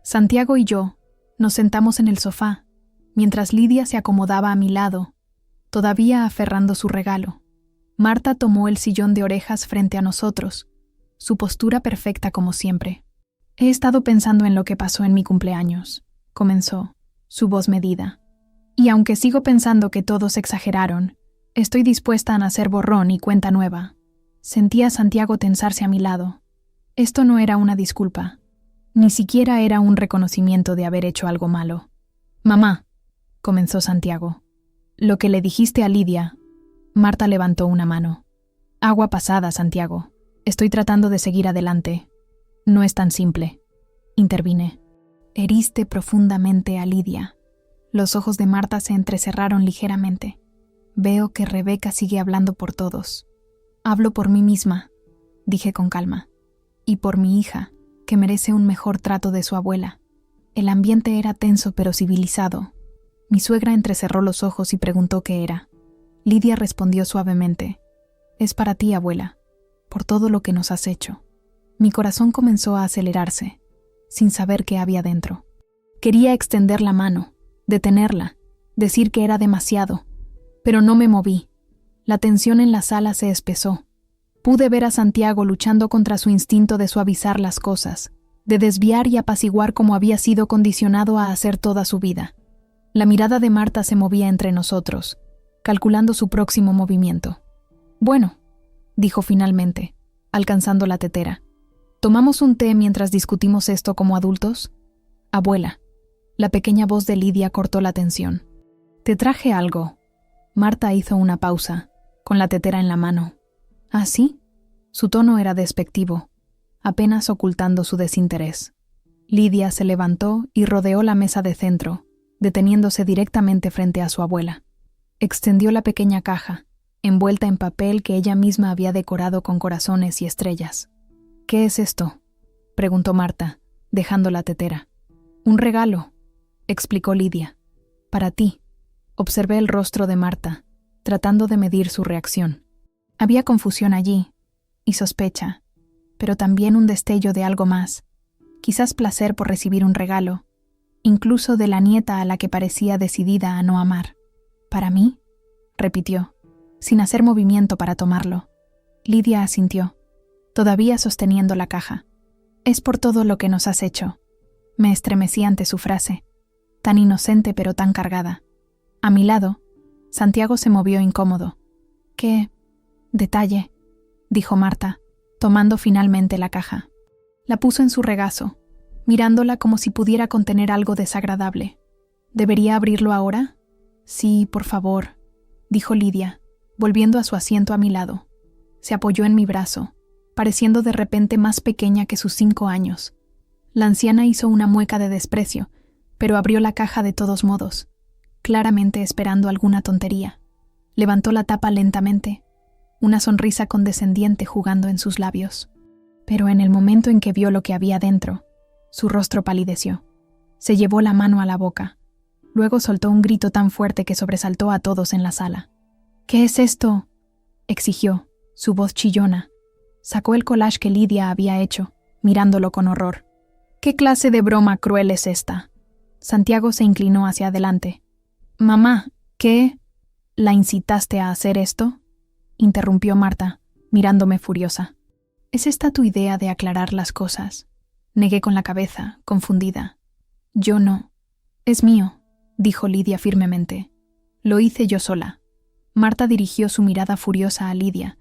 Santiago y yo nos sentamos en el sofá, mientras Lidia se acomodaba a mi lado, todavía aferrando su regalo. Marta tomó el sillón de orejas frente a nosotros, su postura perfecta como siempre. He estado pensando en lo que pasó en mi cumpleaños, comenzó, su voz medida. Y aunque sigo pensando que todos exageraron, estoy dispuesta a nacer borrón y cuenta nueva. Sentí a Santiago tensarse a mi lado. Esto no era una disculpa, ni siquiera era un reconocimiento de haber hecho algo malo. Mamá, comenzó Santiago, lo que le dijiste a Lidia. Marta levantó una mano. Agua pasada, Santiago. Estoy tratando de seguir adelante. No es tan simple. Intervine. Heriste profundamente a Lidia. Los ojos de Marta se entrecerraron ligeramente. Veo que Rebeca sigue hablando por todos. Hablo por mí misma, dije con calma. Y por mi hija, que merece un mejor trato de su abuela. El ambiente era tenso pero civilizado. Mi suegra entrecerró los ojos y preguntó qué era. Lidia respondió suavemente. Es para ti, abuela, por todo lo que nos has hecho. Mi corazón comenzó a acelerarse, sin saber qué había dentro. Quería extender la mano, detenerla, decir que era demasiado, pero no me moví. La tensión en la sala se espesó. Pude ver a Santiago luchando contra su instinto de suavizar las cosas, de desviar y apaciguar como había sido condicionado a hacer toda su vida. La mirada de Marta se movía entre nosotros, calculando su próximo movimiento. Bueno, dijo finalmente, alcanzando la tetera. ¿Tomamos un té mientras discutimos esto como adultos? Abuela. La pequeña voz de Lidia cortó la tensión. Te traje algo. Marta hizo una pausa, con la tetera en la mano. ¿Ah, sí? Su tono era despectivo, apenas ocultando su desinterés. Lidia se levantó y rodeó la mesa de centro, deteniéndose directamente frente a su abuela. Extendió la pequeña caja, envuelta en papel que ella misma había decorado con corazones y estrellas. ¿Qué es esto?, preguntó Marta, dejando la tetera. Un regalo, explicó Lidia. Para ti. Observé el rostro de Marta, tratando de medir su reacción. Había confusión allí, y sospecha, pero también un destello de algo más, quizás placer por recibir un regalo, incluso de la nieta a la que parecía decidida a no amar. ¿Para mí?, repitió, sin hacer movimiento para tomarlo. Lidia asintió, todavía sosteniendo la caja. Es por todo lo que nos has hecho. Me estremecí ante su frase, tan inocente pero tan cargada. A mi lado, Santiago se movió incómodo. ¿Qué detalle?, dijo Marta, tomando finalmente la caja. La puso en su regazo, mirándola como si pudiera contener algo desagradable. ¿Debería abrirlo ahora? Sí, por favor, dijo Lidia, volviendo a su asiento a mi lado. Se apoyó en mi brazo, pareciendo de repente más pequeña que sus 5 años. La anciana hizo una mueca de desprecio, pero abrió la caja de todos modos, claramente esperando alguna tontería. Levantó la tapa lentamente, una sonrisa condescendiente jugando en sus labios. Pero en el momento en que vio lo que había dentro, su rostro palideció. Se llevó la mano a la boca. Luego soltó un grito tan fuerte que sobresaltó a todos en la sala. ¿Qué es esto?, exigió, su voz chillona. Sacó el collage que Lidia había hecho, mirándolo con horror. ¿Qué clase de broma cruel es esta? Santiago se inclinó hacia adelante. Mamá, ¿qué? ¿La incitaste a hacer esto?, interrumpió Marta, mirándome furiosa. ¿Es esta tu idea de aclarar las cosas? Negué con la cabeza, confundida. Yo no. Es mío, dijo Lidia firmemente. Lo hice yo sola. Marta dirigió su mirada furiosa a Lidia,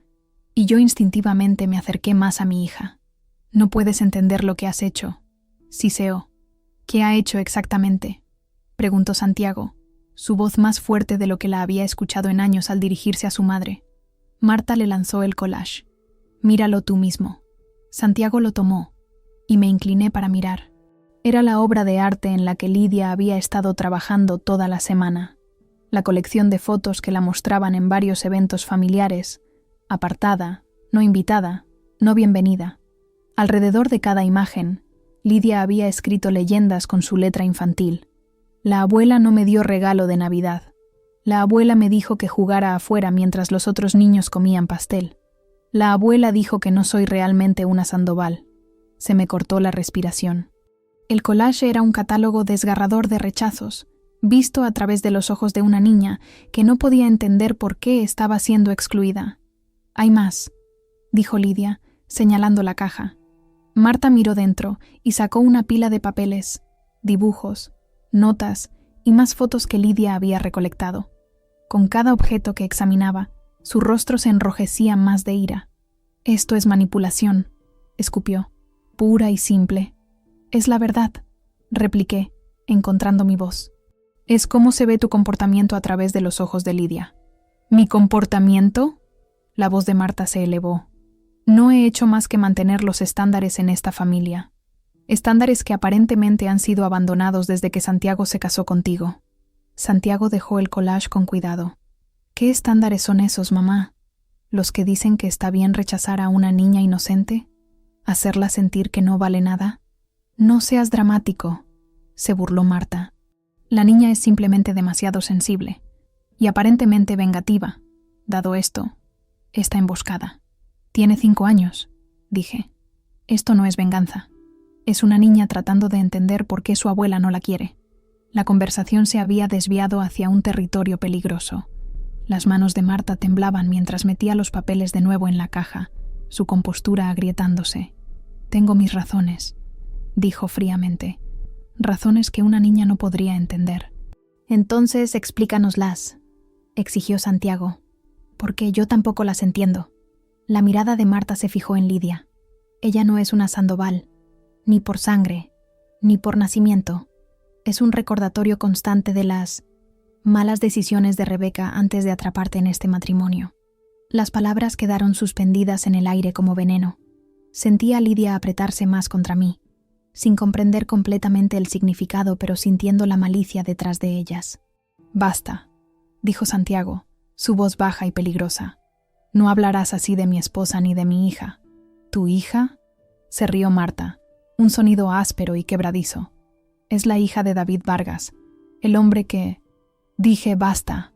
y yo instintivamente me acerqué más a mi hija. No puedes entender lo que has hecho, siseó. ¿Qué ha hecho exactamente?, preguntó Santiago, su voz más fuerte de lo que la había escuchado en años al dirigirse a su madre. Marta le lanzó el collage. Míralo tú mismo. Santiago lo tomó, y me incliné para mirar. Era la obra de arte en la que Lidia había estado trabajando toda la semana. La colección de fotos que la mostraban en varios eventos familiares, apartada, no invitada, no bienvenida. Alrededor de cada imagen, Lidia había escrito leyendas con su letra infantil. La abuela no me dio regalo de Navidad. La abuela me dijo que jugara afuera mientras los otros niños comían pastel. La abuela dijo que no soy realmente una Sandoval. Se me cortó la respiración. El collage era un catálogo desgarrador de rechazos, visto a través de los ojos de una niña que no podía entender por qué estaba siendo excluida. «Hay más», dijo Lidia, señalando la caja. Marta miró dentro y sacó una pila de papeles, dibujos, notas y más fotos que Lidia había recolectado. Con cada objeto que examinaba, su rostro se enrojecía más de ira. «Esto es manipulación», escupió, «pura y simple». «Es la verdad», repliqué, encontrando mi voz. «Es cómo se ve tu comportamiento a través de los ojos de Lidia». «¿Mi comportamiento?» La voz de Marta se elevó. «No he hecho más que mantener los estándares en esta familia. Estándares que aparentemente han sido abandonados desde que Santiago se casó contigo». Santiago dejó el collage con cuidado. «¿Qué estándares son esos, mamá? ¿Los que dicen que está bien rechazar a una niña inocente? ¿Hacerla sentir que no vale nada?» «No seas dramático», se burló Marta. «La niña es simplemente demasiado sensible y aparentemente vengativa, dado esta emboscada. Tiene 5 años», dije. «Esto no es venganza. Es una niña tratando de entender por qué su abuela no la quiere». La conversación se había desviado hacia un territorio peligroso. Las manos de Marta temblaban mientras metía los papeles de nuevo en la caja, su compostura agrietándose. «Tengo mis razones», dijo fríamente. «Razones que una niña no podría entender». «Entonces explícanoslas», exigió Santiago, «porque yo tampoco las entiendo». La mirada de Marta se fijó en Lidia. Ella no es una Sandoval, ni por sangre, ni por nacimiento. Es un recordatorio constante de las malas decisiones de Rebeca antes de atraparte en este matrimonio. Las palabras quedaron suspendidas en el aire como veneno. Sentí a Lidia apretarse más contra mí, sin comprender completamente el significado, pero sintiendo la malicia detrás de ellas. «Basta», dijo Santiago, su voz baja y peligrosa. «No hablarás así de mi esposa ni de mi hija». «¿Tu hija?», se rió Marta, un sonido áspero y quebradizo. «Es la hija de David Vargas, el hombre que...» Dije «basta».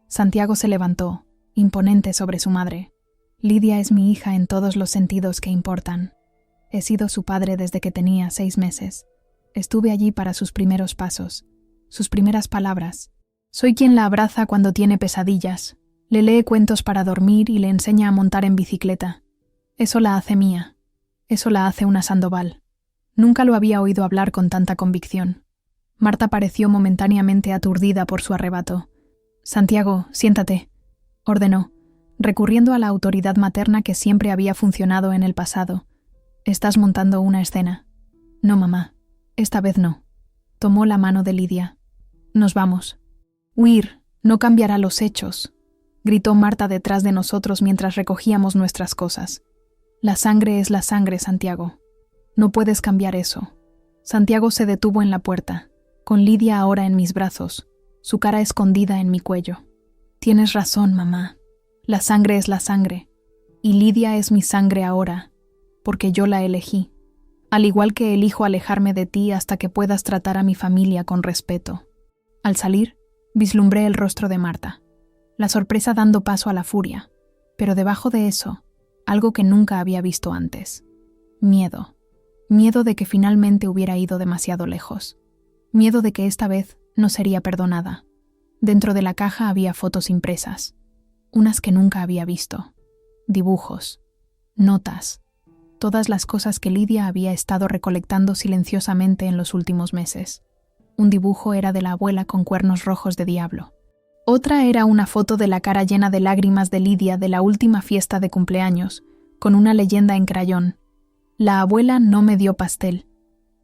Santiago se levantó, imponente sobre su madre. «Lidia es mi hija en todos los sentidos que importan. He sido su padre desde que tenía 6 meses. Estuve allí para sus primeros pasos, sus primeras palabras. Soy quien la abraza cuando tiene pesadillas, le lee cuentos para dormir y le enseña a montar en bicicleta. Eso la hace mía. Eso la hace una Sandoval». Nunca lo había oído hablar con tanta convicción. Marta pareció momentáneamente aturdida por su arrebato. «Santiago, siéntate», ordenó, recurriendo a la autoridad materna que siempre había funcionado en el pasado. «Estás montando una escena». «No, mamá, esta vez no». Tomó la mano de Lidia. «Nos vamos». «Huir no cambiará los hechos», gritó Marta detrás de nosotros mientras recogíamos nuestras cosas. «La sangre es la sangre, Santiago. No puedes cambiar eso». Santiago se detuvo en la puerta, con Lidia ahora en mis brazos, su cara escondida en mi cuello. «Tienes razón, mamá. La sangre es la sangre, y Lidia es mi sangre ahora, porque yo la elegí, al igual que elijo alejarme de ti hasta que puedas tratar a mi familia con respeto». Al salir, vislumbré el rostro de Marta, la sorpresa dando paso a la furia, pero debajo de eso, algo que nunca había visto antes. Miedo. Miedo de que finalmente hubiera ido demasiado lejos. Miedo de que esta vez no sería perdonada. Dentro de la caja había fotos impresas, unas que nunca había visto. Dibujos, notas, todas las cosas que Lidia había estado recolectando silenciosamente en los últimos meses. Un dibujo era de la abuela con cuernos rojos de diablo. Otra era una foto de la cara llena de lágrimas de Lidia de la última fiesta de cumpleaños, con una leyenda en crayón. «La abuela no me dio pastel».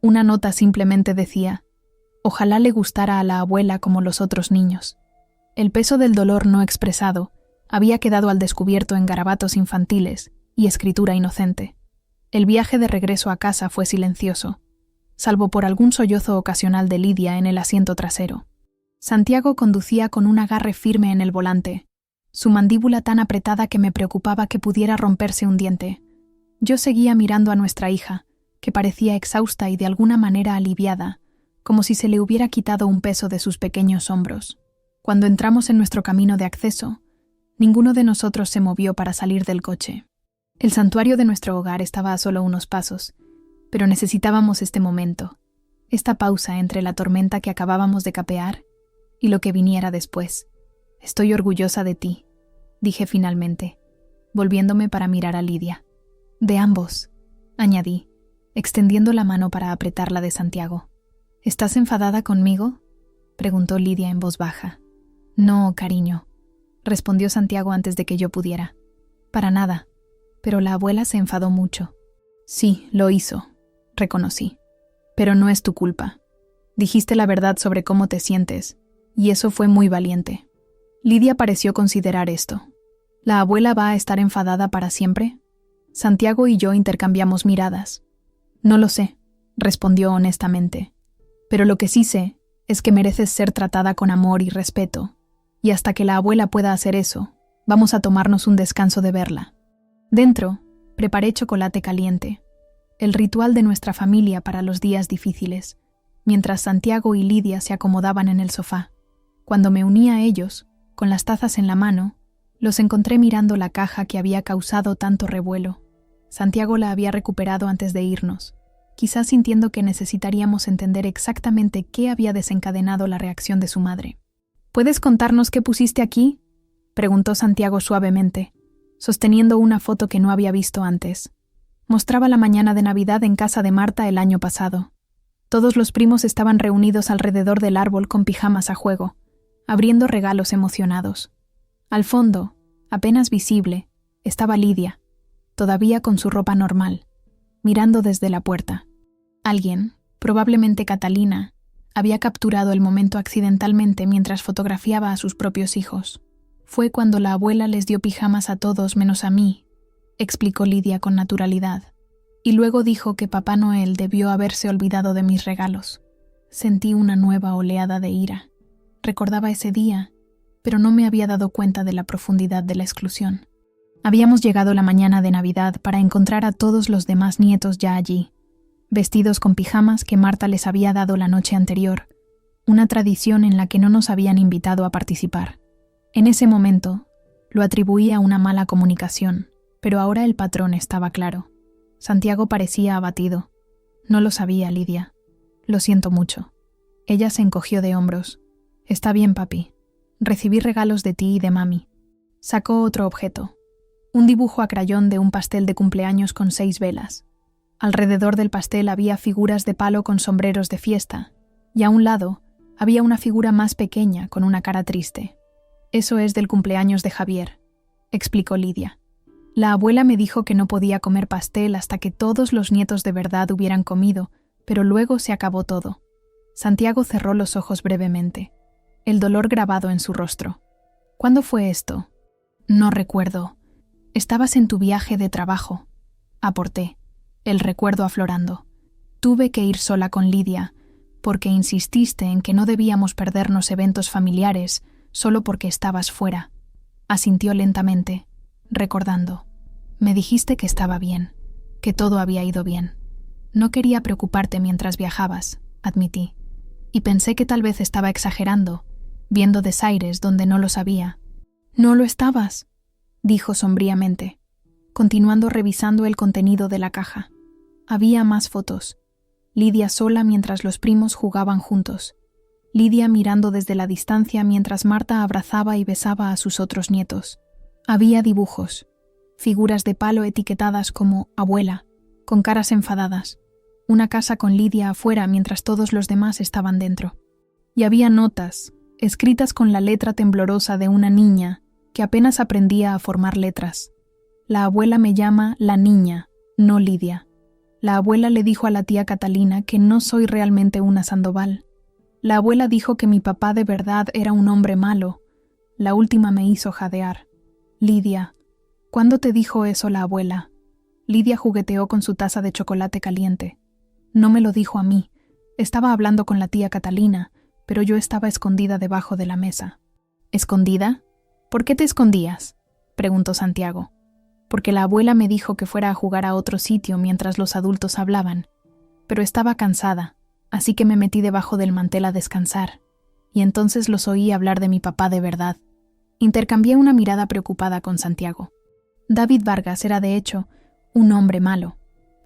Una nota simplemente decía: «Ojalá le gustara a la abuela como los otros niños». El peso del dolor no expresado había quedado al descubierto en garabatos infantiles y escritura inocente. El viaje de regreso a casa fue silencioso, salvo por algún sollozo ocasional de Lidia en el asiento trasero. Santiago conducía con un agarre firme en el volante, su mandíbula tan apretada que me preocupaba que pudiera romperse un diente. Yo seguía mirando a nuestra hija, que parecía exhausta y de alguna manera aliviada, como si se le hubiera quitado un peso de sus pequeños hombros. Cuando entramos en nuestro camino de acceso, ninguno de nosotros se movió para salir del coche. El santuario de nuestro hogar estaba a solo unos pasos, pero necesitábamos este momento, esta pausa entre la tormenta que acabábamos de capear y lo que viniera después. «Estoy orgullosa de ti», dije finalmente, volviéndome para mirar a Lidia. «De ambos», añadí, extendiendo la mano para apretar la de Santiago. «¿Estás enfadada conmigo?», preguntó Lidia en voz baja. «No, cariño», respondió Santiago antes de que yo pudiera. «Para nada, pero la abuela se enfadó mucho». «Sí, lo hizo», reconocí. «Pero no es tu culpa. Dijiste la verdad sobre cómo te sientes, y eso fue muy valiente». Lidia pareció considerar esto. ¿La abuela va a estar enfadada para siempre? Santiago y yo intercambiamos miradas. «No lo sé», respondió honestamente. «Pero lo que sí sé es que mereces ser tratada con amor y respeto, y hasta que la abuela pueda hacer eso, vamos a tomarnos un descanso de verla». Dentro, preparé chocolate caliente, el ritual de nuestra familia para los días difíciles, mientras Santiago y Lidia se acomodaban en el sofá. Cuando me uní a ellos, con las tazas en la mano, los encontré mirando la caja que había causado tanto revuelo. Santiago la había recuperado antes de irnos, quizás sintiendo que necesitaríamos entender exactamente qué había desencadenado la reacción de su madre. «¿Puedes contarnos qué pusiste aquí?», preguntó Santiago suavemente, sosteniendo una foto que no había visto antes. Mostraba la mañana de Navidad en casa de Marta el año pasado. Todos los primos estaban reunidos alrededor del árbol con pijamas a juego, abriendo regalos emocionados. Al fondo, apenas visible, estaba Lidia, todavía con su ropa normal, mirando desde la puerta. Alguien, probablemente Catalina, había capturado el momento accidentalmente mientras fotografiaba a sus propios hijos. «Fue cuando la abuela les dio pijamas a todos menos a mí», explicó Lidia con naturalidad, y luego dijo que Papá Noel debió haberse olvidado de mis regalos. Sentí una nueva oleada de ira. Recordaba ese día, pero no me había dado cuenta de la profundidad de la exclusión. Habíamos llegado la mañana de Navidad para encontrar a todos los demás nietos ya allí, vestidos con pijamas que Marta les había dado la noche anterior, una tradición en la que no nos habían invitado a participar. En ese momento, lo atribuí a una mala comunicación, pero ahora el patrón estaba claro. Santiago parecía abatido. «No lo sabía, Lidia. Lo siento mucho». Ella se encogió de hombros. «Está bien, papi. Recibí regalos de ti y de mami». Sacó otro objeto. Un dibujo a crayón de un pastel de cumpleaños con 6 velas. Alrededor del pastel había figuras de palo con sombreros de fiesta, y a un lado había una figura más pequeña con una cara triste. «Eso es del cumpleaños de Javier», explicó Lidia. «La abuela me dijo que no podía comer pastel hasta que todos los nietos de verdad hubieran comido, pero luego se acabó todo». Santiago cerró los ojos brevemente, el dolor grabado en su rostro. «¿Cuándo fue esto?» «No recuerdo. Estabas en tu viaje de trabajo», aporté, el recuerdo aflorando. «Tuve que ir sola con Lidia, porque insististe en que no debíamos perdernos eventos familiares solo porque estabas fuera». Asintió lentamente, recordando. «Me dijiste que estaba bien, que todo había ido bien. No quería preocuparte mientras viajabas», admití, y pensé que tal vez estaba exagerando, viendo desaires donde no lo sabía. «No lo estabas», dijo sombríamente, continuando revisando el contenido de la caja. Había más fotos. Lidia sola mientras los primos jugaban juntos. Lidia mirando desde la distancia mientras Marta abrazaba y besaba a sus otros nietos. Había dibujos, figuras de palo etiquetadas como abuela, con caras enfadadas, una casa con Lidia afuera mientras todos los demás estaban dentro. Y había notas, escritas con la letra temblorosa de una niña que apenas aprendía a formar letras. «La abuela me llama la niña, no Lidia. La abuela le dijo a la tía Catalina que no soy realmente una Sandoval. La abuela dijo que mi papá de verdad era un hombre malo. La última me hizo jadear. Lidia, ¿cuándo te dijo eso la abuela?» Lidia jugueteó con su taza de chocolate caliente. «No me lo dijo a mí. Estaba hablando con la tía Catalina, pero yo estaba escondida debajo de la mesa». «¿Escondida? ¿Por qué te escondías?», preguntó Santiago. porque la abuela me dijo que fuera a jugar a otro sitio mientras los adultos hablaban, pero estaba cansada, así que me metí debajo del mantel a descansar, y entonces los oí hablar de mi papá de verdad. Intercambié una mirada preocupada con Santiago. David Vargas era, de hecho, un hombre malo,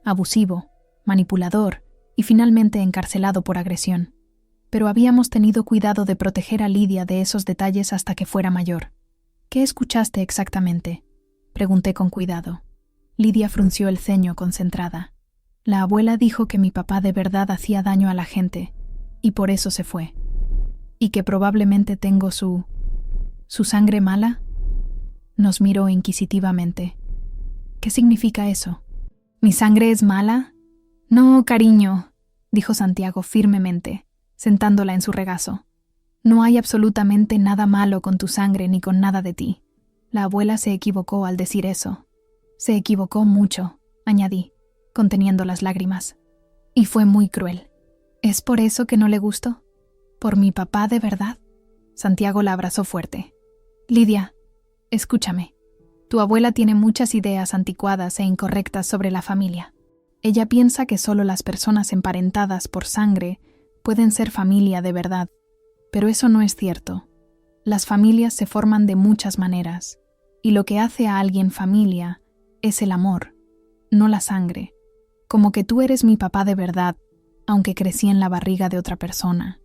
abusivo, manipulador y finalmente encarcelado por agresión. Pero habíamos tenido cuidado de proteger a Lidia de esos detalles hasta que fuera mayor. ¿Qué escuchaste exactamente?, pregunté con cuidado. Lidia frunció el ceño concentrada. La abuela dijo que mi papá de verdad hacía daño a la gente, y por eso se fue. ¿Y que probablemente tengo su sangre mala? Nos miró inquisitivamente. ¿Qué significa eso? ¿Mi sangre es mala? No, cariño, dijo Santiago firmemente, sentándola en su regazo. No hay absolutamente nada malo con tu sangre ni con nada de ti. La abuela se equivocó al decir eso. Se equivocó mucho, añadí, conteniendo las lágrimas. Y fue muy cruel. ¿Es por eso que no le gustó? ¿Por mi papá de verdad? Santiago la abrazó fuerte. Lidia, escúchame. Tu abuela tiene muchas ideas anticuadas e incorrectas sobre la familia. Ella piensa que solo las personas emparentadas por sangre pueden ser familia de verdad, pero eso no es cierto. Las familias se forman de muchas maneras, y lo que hace a alguien familia es el amor, no la sangre. Como que tú eres mi papá de verdad, aunque crecí en la barriga de otra persona.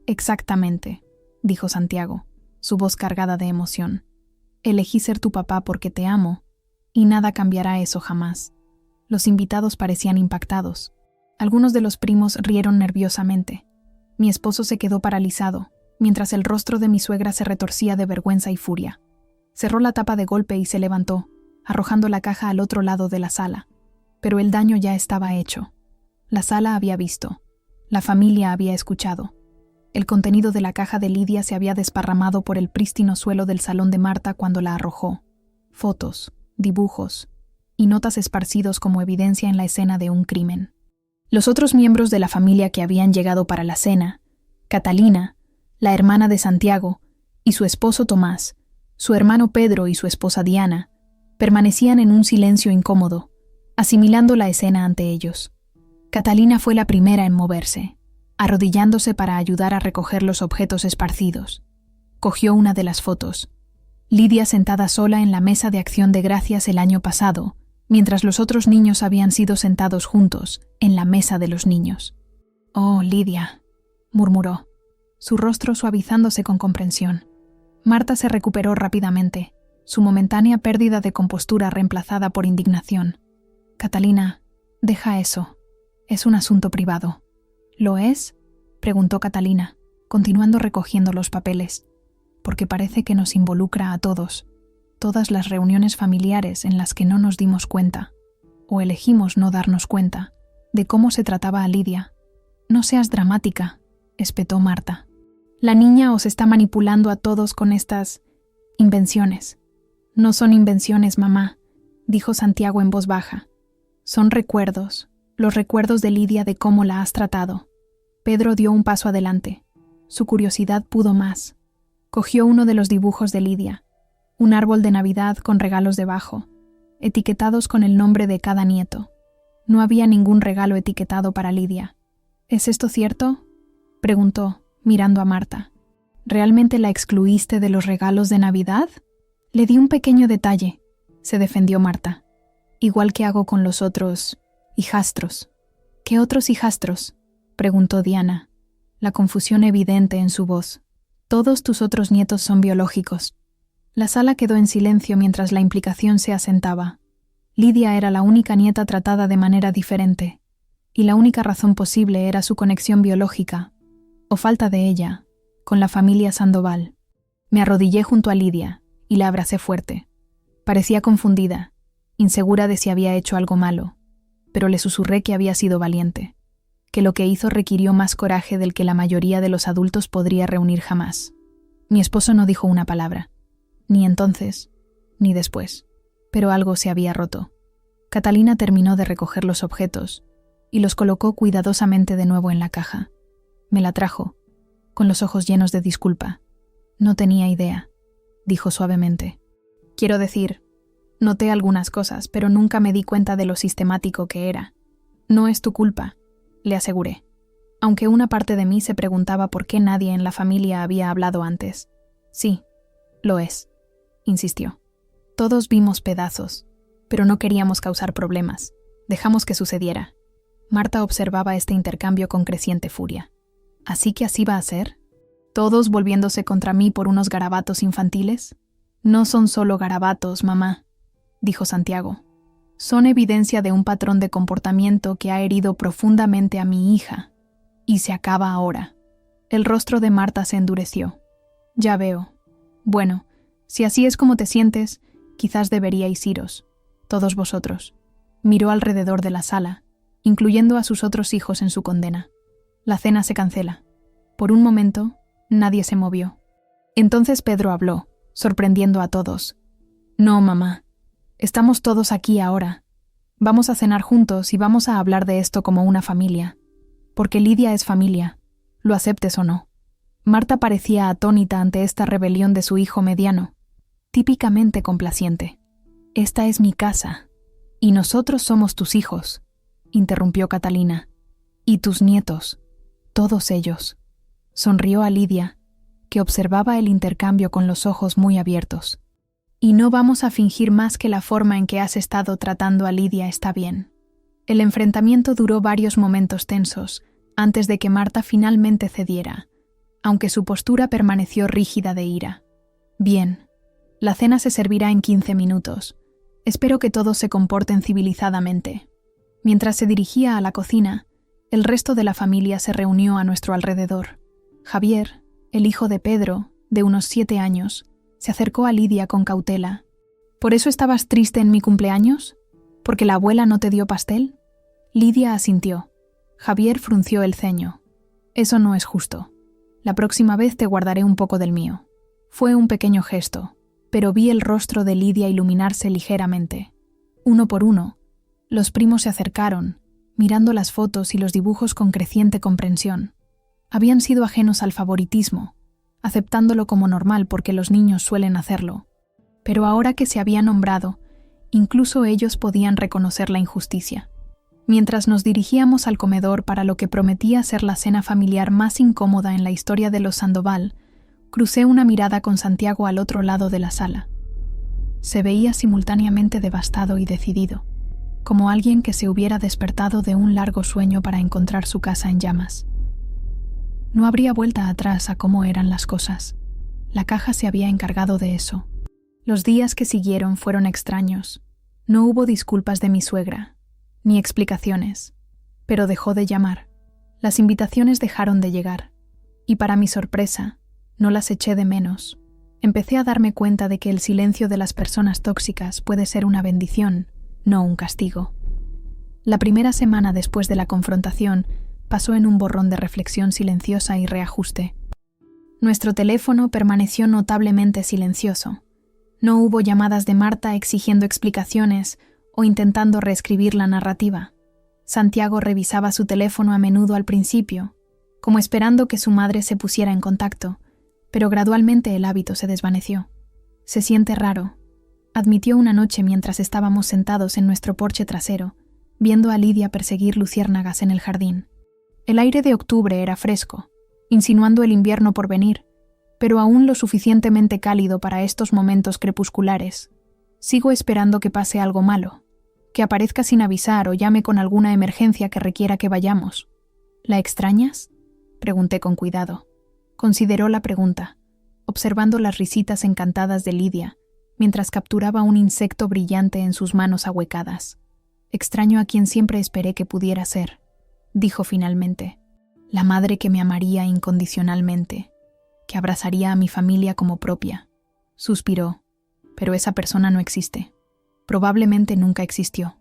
Exactamente, dijo Santiago, su voz cargada de emoción. Elegí ser tu papá porque te amo, y nada cambiará eso jamás. Los invitados parecían impactados. Algunos de los primos rieron nerviosamente. Mi esposo se quedó paralizado, mientras el rostro de mi suegra se retorcía de vergüenza y furia. Cerró la tapa de golpe y se levantó, arrojando la caja al otro lado de la sala. Pero el daño ya estaba hecho. La sala había visto. La familia había escuchado. El contenido de la caja de Lidia se había desparramado por el prístino suelo del salón de Marta cuando la arrojó. Fotos, dibujos y notas esparcidos como evidencia en la escena de un crimen. Los otros miembros de la familia que habían llegado para la cena, Catalina, la hermana de Santiago, y su esposo Tomás, su hermano Pedro y su esposa Diana, permanecían en un silencio incómodo, asimilando la escena ante ellos. Catalina fue la primera en moverse, arrodillándose para ayudar a recoger los objetos esparcidos. Cogió una de las fotos. Lidia sentada sola en la mesa de acción de gracias el año pasado, mientras los otros niños habían sido sentados juntos en la mesa de los niños. «Oh, Lidia», murmuró, su rostro suavizándose con comprensión. Marta se recuperó rápidamente, su momentánea pérdida de compostura reemplazada por indignación. «Catalina, deja eso. Es un asunto privado». «¿Lo es?», preguntó Catalina, continuando recogiendo los papeles. «Porque parece que nos involucra a todos. Todas las reuniones familiares en las que no nos dimos cuenta, o elegimos no darnos cuenta, de cómo se trataba a Lidia». «No seas dramática», espetó Marta. «La niña os está manipulando a todos con estas invenciones». «No son invenciones, mamá», dijo Santiago en voz baja. «Son recuerdos, los recuerdos de Lidia de cómo la has tratado». Pedro dio un paso adelante. Su curiosidad pudo más. Cogió uno de los dibujos de Lidia, un árbol de Navidad con regalos debajo, etiquetados con el nombre de cada nieto. No había ningún regalo etiquetado para Lidia. «¿Es esto cierto?», preguntó, mirando a Marta. «¿Realmente la excluiste de los regalos de Navidad?» «Le di un pequeño detalle», se defendió Marta. «Igual que hago con los otros hijastros». «¿Qué otros hijastros?», preguntó Diana, la confusión evidente en su voz. «Todos tus otros nietos son biológicos». La sala quedó en silencio mientras la implicación se asentaba. Lidia era la única nieta tratada de manera diferente, y la única razón posible era su conexión biológica, o falta de ella, con la familia Sandoval. Me arrodillé junto a Lidia y la abracé fuerte. Parecía confundida, insegura de si había hecho algo malo, pero le susurré que había sido valiente, que lo que hizo requirió más coraje del que la mayoría de los adultos podría reunir jamás. Mi esposo no dijo una palabra, ni entonces, ni después, pero algo se había roto. Catalina terminó de recoger los objetos y los colocó cuidadosamente de nuevo en la caja. Me la trajo, con los ojos llenos de disculpa. «No tenía idea», dijo suavemente. «Quiero decir, Noté algunas cosas, pero nunca me di cuenta de lo sistemático que era. No es tu culpa, le aseguré, aunque una parte de mí se preguntaba por qué nadie en la familia había hablado antes. Sí, lo es, insistió. Todos vimos pedazos, pero no queríamos causar problemas. Dejamos que sucediera. Marta observaba este intercambio con creciente furia. ¿Así que así va a ser? ¿Todos volviéndose contra mí por unos garabatos infantiles? No son solo garabatos, mamá, dijo Santiago. Son evidencia de un patrón de comportamiento que ha herido profundamente a mi hija. Y se acaba ahora. El rostro de Marta se endureció. Ya veo. Bueno, si así es como te sientes, quizás deberíais iros, todos vosotros. Miró alrededor de la sala, incluyendo a sus otros hijos en su condena. La cena se cancela. Por un momento, nadie se movió. Entonces Pedro habló, sorprendiendo a todos. No, mamá. Estamos todos aquí ahora. Vamos a cenar juntos y vamos a hablar de esto como una familia. Porque Lidia es familia, lo aceptes o no. Marta parecía atónita ante esta rebelión de su hijo mediano, típicamente complaciente. Esta es mi casa, y nosotros somos tus hijos, interrumpió Catalina. Y tus nietos, todos ellos. Sonrió a Lidia, que observaba el intercambio con los ojos muy abiertos. Y no vamos a fingir más que la forma en que has estado tratando a Lidia está bien. El enfrentamiento duró varios momentos tensos, antes de que Marta finalmente cediera, aunque su postura permaneció rígida de ira. Bien, la cena se servirá en 15 minutos. Espero que todos se comporten civilizadamente. Mientras se dirigía a la cocina, el resto de la familia se reunió a nuestro alrededor. Javier, el hijo de Pedro, de unos 7 años, se acercó a Lidia con cautela. ¿Por eso estabas triste en mi cumpleaños? ¿Porque la abuela no te dio pastel? Lidia asintió. Javier frunció el ceño. Eso no es justo. La próxima vez te guardaré un poco del mío. Fue un pequeño gesto, pero vi el rostro de Lidia iluminarse ligeramente. Uno por uno, los primos se acercaron, mirando las fotos y los dibujos con creciente comprensión. Habían sido ajenos al favoritismo, aceptándolo como normal porque los niños suelen hacerlo. Pero ahora que se había nombrado, incluso ellos podían reconocer la injusticia. Mientras nos dirigíamos al comedor para lo que prometía ser la cena familiar más incómoda en la historia de los Sandoval, crucé una mirada con Santiago al otro lado de la sala. Se veía simultáneamente devastado y decidido, como alguien que se hubiera despertado de un largo sueño para encontrar su casa en llamas. No habría vuelta atrás a cómo eran las cosas. La caja se había encargado de eso. Los días que siguieron fueron extraños. No hubo disculpas de mi suegra, ni explicaciones, pero dejó de llamar. Las invitaciones dejaron de llegar, y para mi sorpresa, no las eché de menos. Empecé a darme cuenta de que el silencio de las personas tóxicas puede ser una bendición, no un castigo. La primera semana después de la confrontación pasó en un borrón de reflexión silenciosa y reajuste. Nuestro teléfono permaneció notablemente silencioso. No hubo llamadas de Marta exigiendo explicaciones o intentando reescribir la narrativa. Santiago revisaba su teléfono a menudo al principio, como esperando que su madre se pusiera en contacto, pero gradualmente el hábito se desvaneció. Se siente raro, admitió una noche mientras estábamos sentados en nuestro porche trasero, viendo a Lidia perseguir luciérnagas en el jardín. El aire de octubre era fresco, insinuando el invierno por venir, pero aún lo suficientemente cálido para estos momentos crepusculares. Sigo esperando que pase algo malo, que aparezca sin avisar o llame con alguna emergencia que requiera que vayamos. ¿La extrañas?, pregunté con cuidado. Consideró la pregunta, observando las risitas encantadas de Lidia, mientras capturaba un insecto brillante en sus manos ahuecadas. Extraño a quien siempre esperé que pudiera ser, dijo finalmente. La madre que me amaría incondicionalmente, que abrazaría a mi familia como propia. Suspiró, pero esa persona no existe. Probablemente nunca existió.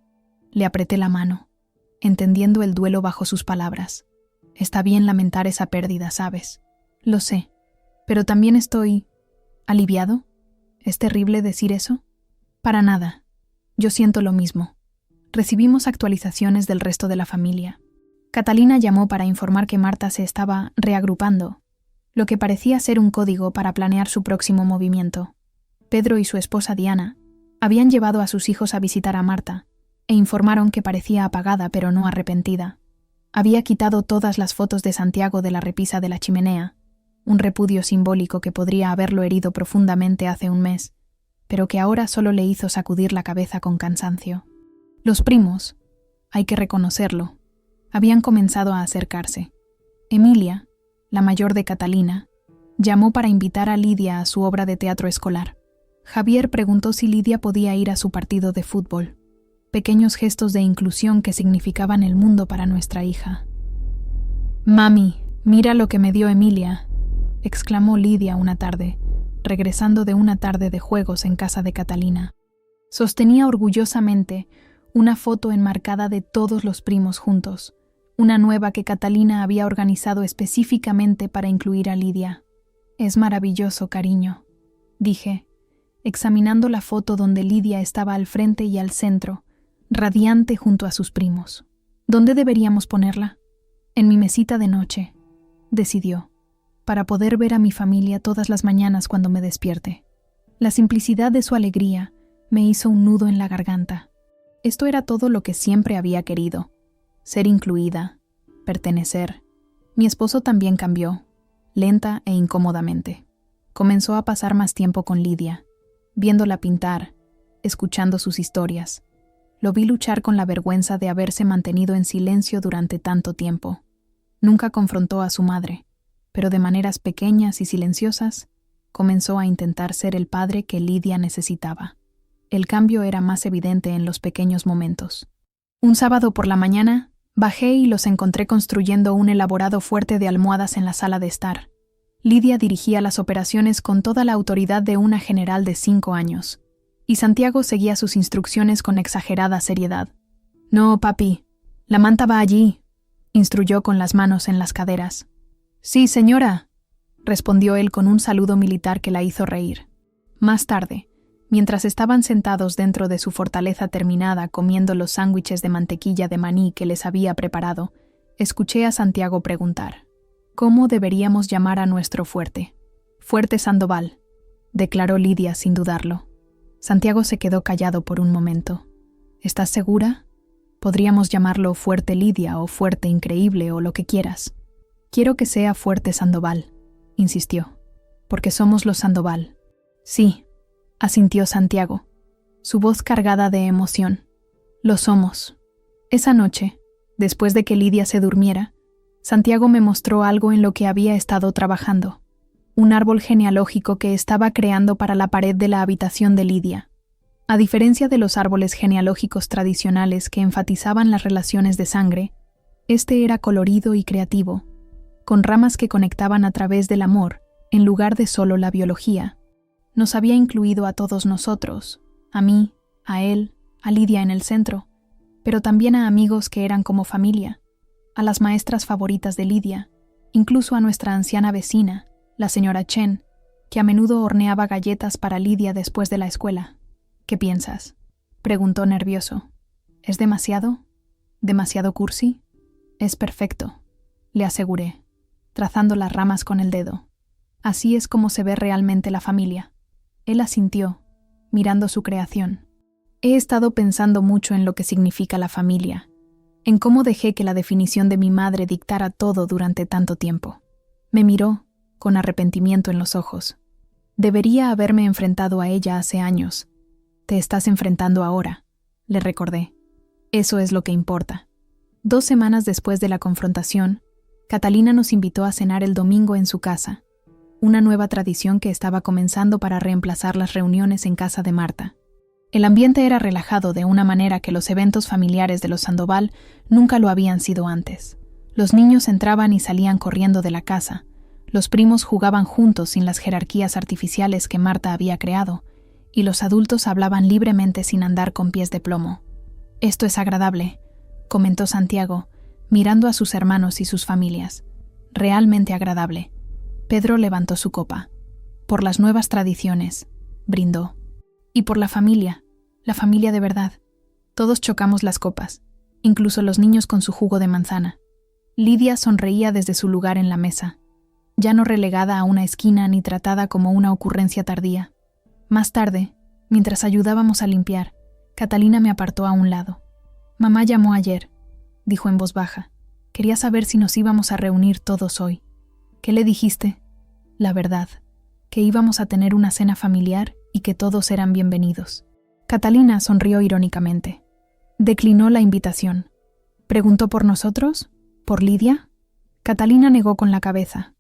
Le apreté la mano, entendiendo el duelo bajo sus palabras. Está bien lamentar esa pérdida, ¿sabes? Lo sé, pero también estoy... ¿aliviado? ¿Es terrible decir eso? Para nada. Yo siento lo mismo. Recibimos actualizaciones del resto de la familia. Catalina llamó para informar que Marta se estaba reagrupando, lo que parecía ser un código para planear su próximo movimiento. Pedro y su esposa Diana, Habían llevado a sus hijos a visitar a Marta, e informaron que parecía apagada pero no arrepentida. Había quitado todas las fotos de Santiago de la repisa de la chimenea, un repudio simbólico que podría haberlo herido profundamente hace un mes, pero que ahora solo le hizo sacudir la cabeza con cansancio. Los primos, hay que reconocerlo, habían comenzado a acercarse. Emilia, la mayor de Catalina, llamó para invitar a Lidia a su obra de teatro escolar. Javier preguntó si Lidia podía ir a su partido de fútbol. Pequeños gestos de inclusión que significaban el mundo para nuestra hija. «Mami, mira lo que me dio Emilia», exclamó Lidia una tarde, regresando de una tarde de juegos en casa de Catalina. Sostenía orgullosamente una foto enmarcada de todos los primos juntos, una nueva que Catalina había organizado específicamente para incluir a Lidia. «Es maravilloso, cariño», dije, examinando la foto donde Lidia estaba al frente y al centro, radiante junto a sus primos. «¿Dónde deberíamos ponerla?» «En mi mesita de noche», decidió, «para poder ver a mi familia todas las mañanas cuando me despierte». La simplicidad de su alegría me hizo un nudo en la garganta. Esto era todo lo que siempre había querido. Ser incluida, pertenecer. Mi esposo también cambió, lenta e incómodamente. Comenzó a pasar más tiempo con Lidia, viéndola pintar, escuchando sus historias. Lo vi luchar con la vergüenza de haberse mantenido en silencio durante tanto tiempo. Nunca confrontó a su madre, pero de maneras pequeñas y silenciosas, comenzó a intentar ser el padre que Lidia necesitaba. El cambio era más evidente en los pequeños momentos. Un sábado por la mañana, bajé y los encontré construyendo un elaborado fuerte de almohadas en la sala de estar. Lidia dirigía las operaciones con toda la autoridad de una general de 5 años, y Santiago seguía sus instrucciones con exagerada seriedad. «No, papi, la manta va allí», instruyó con las manos en las caderas. «Sí, señora», respondió él con un saludo militar que la hizo reír. Más tarde, mientras estaban sentados dentro de su fortaleza terminada comiendo los sándwiches de mantequilla de maní que les había preparado, escuché a Santiago preguntar: «¿Cómo deberíamos llamar a nuestro fuerte?» «Fuerte Sandoval», declaró Lidia sin dudarlo. Santiago se quedó callado por un momento. «¿Estás segura? Podríamos llamarlo Fuerte Lidia o Fuerte Increíble o lo que quieras». «Quiero que sea Fuerte Sandoval», insistió, «porque somos los Sandoval». «Sí», asintió Santiago, su voz cargada de emoción. «Lo somos». Esa noche, después de que Lidia se durmiera, Santiago me mostró algo en lo que había estado trabajando. Un árbol genealógico que estaba creando para la pared de la habitación de Lidia. A diferencia de los árboles genealógicos tradicionales que enfatizaban las relaciones de sangre, este era colorido y creativo, con ramas que conectaban a través del amor, en lugar de solo la biología. Nos había incluido a todos nosotros, a mí, a él, a Lidia en el centro, pero también a amigos que eran como familia, a las maestras favoritas de Lidia, incluso a nuestra anciana vecina, la señora Chen, que a menudo horneaba galletas para Lidia después de la escuela. «¿Qué piensas?», preguntó nervioso. «¿Es demasiado? ¿Demasiado cursi?» «Es perfecto», le aseguré, trazando las ramas con el dedo. «Así es como se ve realmente la familia». Él asintió, mirando su creación. «He estado pensando mucho en lo que significa la familia, en cómo dejé que la definición de mi madre dictara todo durante tanto tiempo». Me miró, con arrepentimiento en los ojos. «Debería haberme enfrentado a ella hace años. Te estás enfrentando ahora», le recordé. «Eso es lo que importa». 2 semanas después de la confrontación, Catalina nos invitó a cenar el domingo en su casa, una nueva tradición que estaba comenzando para reemplazar las reuniones en casa de Marta. El ambiente era relajado de una manera que los eventos familiares de los Sandoval nunca lo habían sido antes. Los niños entraban y salían corriendo de la casa. Los primos jugaban juntos sin las jerarquías artificiales que Marta había creado, y los adultos hablaban libremente sin andar con pies de plomo. «Esto es agradable», comentó Santiago, mirando a sus hermanos y sus familias. «Realmente agradable». Pedro levantó su copa. «Por las nuevas tradiciones», brindó. «Y por la familia de verdad». Todos chocamos las copas, incluso los niños con su jugo de manzana. Lidia sonreía desde su lugar en la mesa, ya no relegada a una esquina ni tratada como una ocurrencia tardía. Más tarde, Mientras ayudábamos a limpiar, Catalina me apartó a un lado. «Mamá llamó ayer», dijo en voz baja. «Quería saber si nos íbamos a reunir todos hoy». «¿Qué le dijiste?» «La verdad, que íbamos a tener una cena familiar y que todos eran bienvenidos». Catalina sonrió irónicamente. Declinó la invitación. ¿Preguntó por nosotros? ¿Por Lidia? Catalina negó con la cabeza.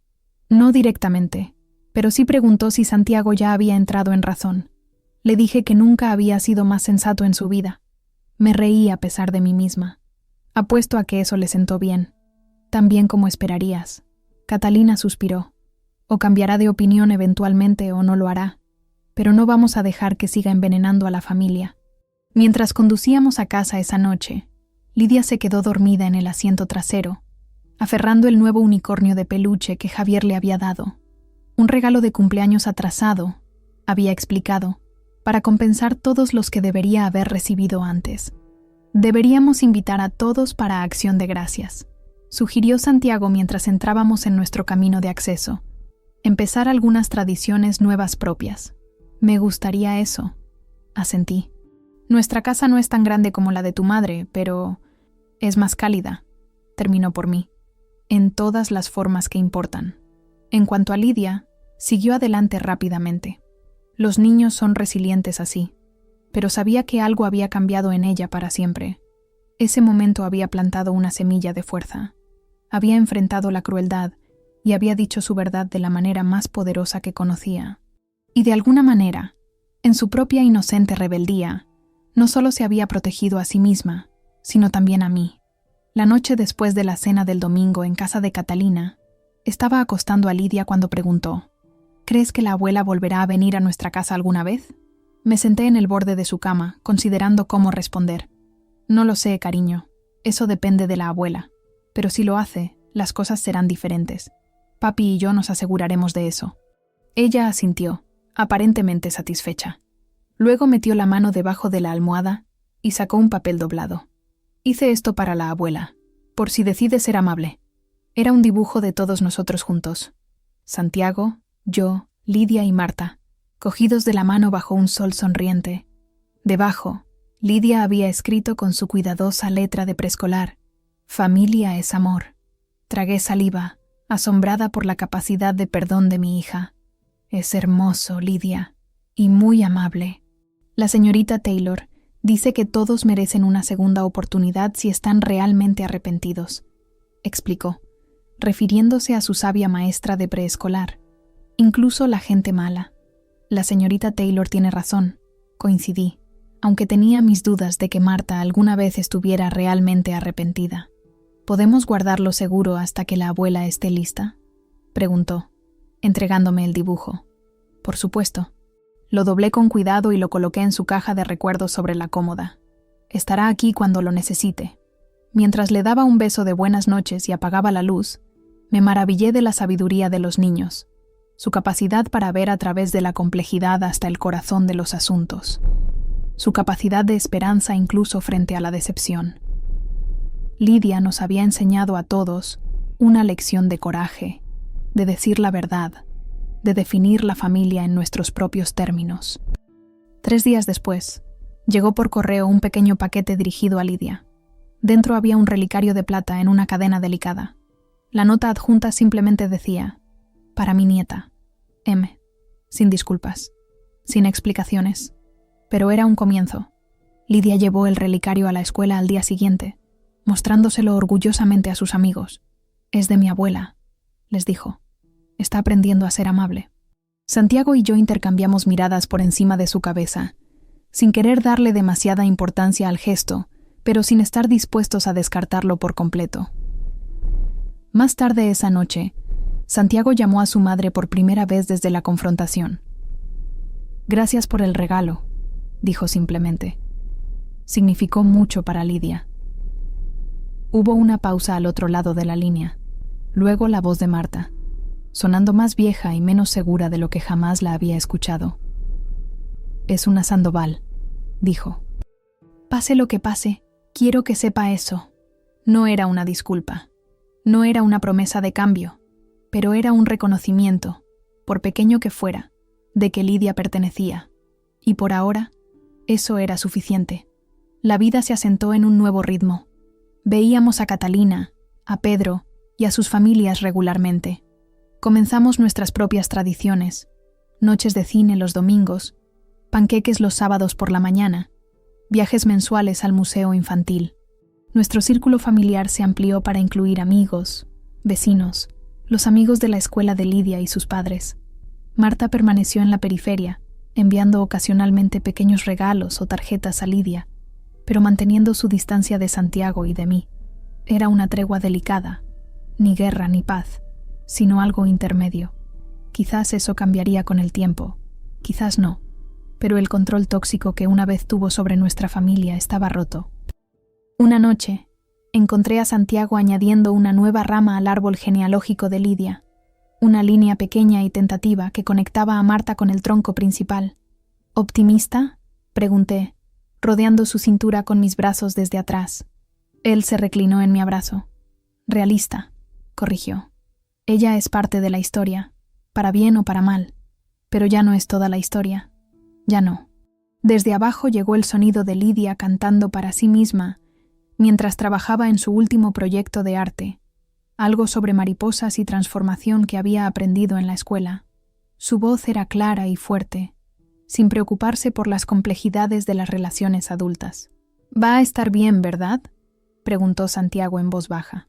No directamente, pero sí preguntó si Santiago ya había entrado en razón. Le dije que nunca había sido más sensato en su vida. Me reí a pesar de mí misma. Apuesto a que eso le sentó bien. Tan bien como esperarías. Catalina suspiró. O cambiará de opinión eventualmente o no lo hará. Pero no vamos a dejar que siga envenenando a la familia. Mientras conducíamos a casa esa noche, Lidia se quedó dormida en el asiento trasero, aferrando el nuevo unicornio de peluche que Javier le había dado. Un regalo de cumpleaños atrasado, había explicado, para compensar todos los que debería haber recibido antes. Deberíamos invitar a todos para Acción de Gracias, sugirió Santiago mientras entrábamos en nuestro camino de acceso. Empezar algunas tradiciones nuevas propias. Me gustaría eso, asentí. Nuestra casa no es tan grande como la de tu madre, pero es más cálida, terminó por mí, en todas las formas que importan. En cuanto a Lidia, siguió adelante rápidamente. Los niños son resilientes así, pero sabía que algo había cambiado en ella para siempre. Ese momento había plantado una semilla de fuerza. Había enfrentado la crueldad y había dicho su verdad de la manera más poderosa que conocía. Y de alguna manera, en su propia inocente rebeldía, no solo se había protegido a sí misma, sino también a mí. La noche después de la cena del domingo en casa de Catalina, estaba acostando a Lidia cuando preguntó: «¿Crees que la abuela volverá a venir a nuestra casa alguna vez?» Me senté en el borde de su cama, considerando cómo responder. «No lo sé, cariño. Eso depende de la abuela. Pero si lo hace, las cosas serán diferentes. Papi y yo nos aseguraremos de eso». Ella asintió, aparentemente satisfecha. Luego metió la mano debajo de la almohada y sacó un papel doblado. «Hice esto para la abuela, por si decide ser amable». Era un dibujo de todos nosotros juntos. Santiago, yo, Lidia y Marta, cogidos de la mano bajo un sol sonriente. Debajo, Lidia había escrito con su cuidadosa letra de preescolar: «Familia es amor». Tragué saliva, asombrada por la capacidad de perdón de mi hija. «Es hermoso, Lidia, y muy amable». La señorita Taylor dice que todos merecen una segunda oportunidad si están realmente arrepentidos, explicó, refiriéndose a su sabia maestra de preescolar. Incluso la gente mala. La señorita Taylor tiene razón, coincidí, aunque tenía mis dudas de que Marta alguna vez estuviera realmente arrepentida. ¿Podemos guardarlo seguro hasta que la abuela esté lista?, preguntó, entregándome el dibujo. Por supuesto. Lo doblé con cuidado y lo coloqué en su caja de recuerdos sobre la cómoda. Estará aquí cuando lo necesite. Mientras le daba un beso de buenas noches y apagaba la luz, me maravillé de la sabiduría de los niños, su capacidad para ver a través de la complejidad hasta el corazón de los asuntos, su capacidad de esperanza incluso frente a la decepción. Lidia nos había enseñado a todos una lección de coraje, de decir la verdad, de definir la familia en nuestros propios términos. 3 días después, llegó por correo un pequeño paquete dirigido a Lidia. Dentro había un relicario de plata en una cadena delicada. La nota adjunta simplemente decía: «Para mi nieta, M», sin disculpas, sin explicaciones. Pero era un comienzo. Lidia llevó el relicario a la escuela al día siguiente, mostrándoselo orgullosamente a sus amigos. «Es de mi abuela», les dijo. «Está aprendiendo a ser amable». Santiago y yo intercambiamos miradas por encima de su cabeza, sin querer darle demasiada importancia al gesto, pero sin estar dispuestos a descartarlo por completo. Más tarde esa noche, Santiago llamó a su madre por primera vez desde la confrontación. «Gracias por el regalo», dijo simplemente. Significó mucho para Lidia. Hubo una pausa al otro lado de la línea. Luego la voz de Marta, sonando más vieja y menos segura de lo que jamás la había escuchado. «Es una Sandoval», dijo. «Pase lo que pase, quiero que sepa eso». No era una disculpa. No era una promesa de cambio, pero era un reconocimiento, por pequeño que fuera, de que Lidia pertenecía, Y por ahora, eso era suficiente. La vida se asentó en un nuevo ritmo. Veíamos a Catalina, a Pedro y a sus familias regularmente. Comenzamos nuestras propias tradiciones: noches de cine los domingos, panqueques los sábados por la mañana, viajes mensuales al museo infantil. Nuestro círculo familiar se amplió para incluir amigos, vecinos, los amigos de la escuela de Lidia y sus padres. Marta permaneció en la periferia, enviando ocasionalmente pequeños regalos o tarjetas a Lidia, pero manteniendo su distancia de Santiago y de mí. Era una tregua delicada, ni guerra ni paz, sino algo intermedio. Quizás eso cambiaría con el tiempo, quizás no, pero el control tóxico que una vez tuvo sobre nuestra familia estaba roto. Una noche, encontré a Santiago añadiendo una nueva rama al árbol genealógico de Lidia, una línea pequeña y tentativa que conectaba a Marta con el tronco principal. ¿Optimista?, pregunté, rodeando su cintura con mis brazos desde atrás. Él se reclinó en mi abrazo. Realista, corrigió. Ella es parte de la historia, para bien o para mal, pero ya no es toda la historia. Ya no. Desde abajo llegó el sonido de Lidia cantando para sí misma mientras trabajaba en su último proyecto de arte, algo sobre mariposas y transformación que había aprendido en la escuela. Su voz era clara y fuerte, sin preocuparse por las complejidades de las relaciones adultas. «Va a estar bien, ¿verdad?», preguntó Santiago en voz baja.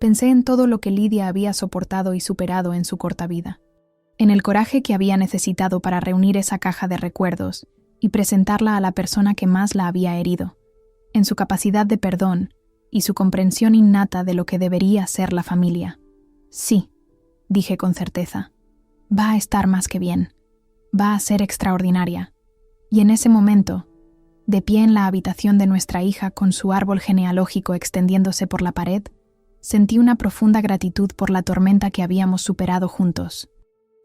Pensé en todo lo que Lidia había soportado y superado en su corta vida, en el coraje que había necesitado para reunir esa caja de recuerdos y presentarla a la persona que más la había herido, en su capacidad de perdón y su comprensión innata de lo que debería ser la familia. «Sí», dije con certeza, «va a estar más que bien. Va a ser extraordinaria». Y en ese momento, de pie en la habitación de nuestra hija con su árbol genealógico extendiéndose por la pared, sentí una profunda gratitud por la tormenta que habíamos superado juntos.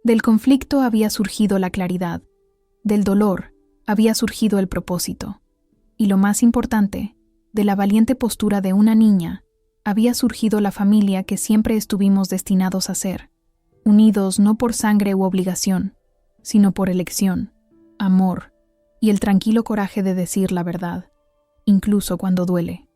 Del conflicto había surgido la claridad, del dolor había surgido el propósito, y lo más importante, de la valiente postura de una niña, había surgido la familia que siempre estuvimos destinados a ser, unidos no por sangre u obligación, sino por elección, amor y el tranquilo coraje de decir la verdad, incluso cuando duele.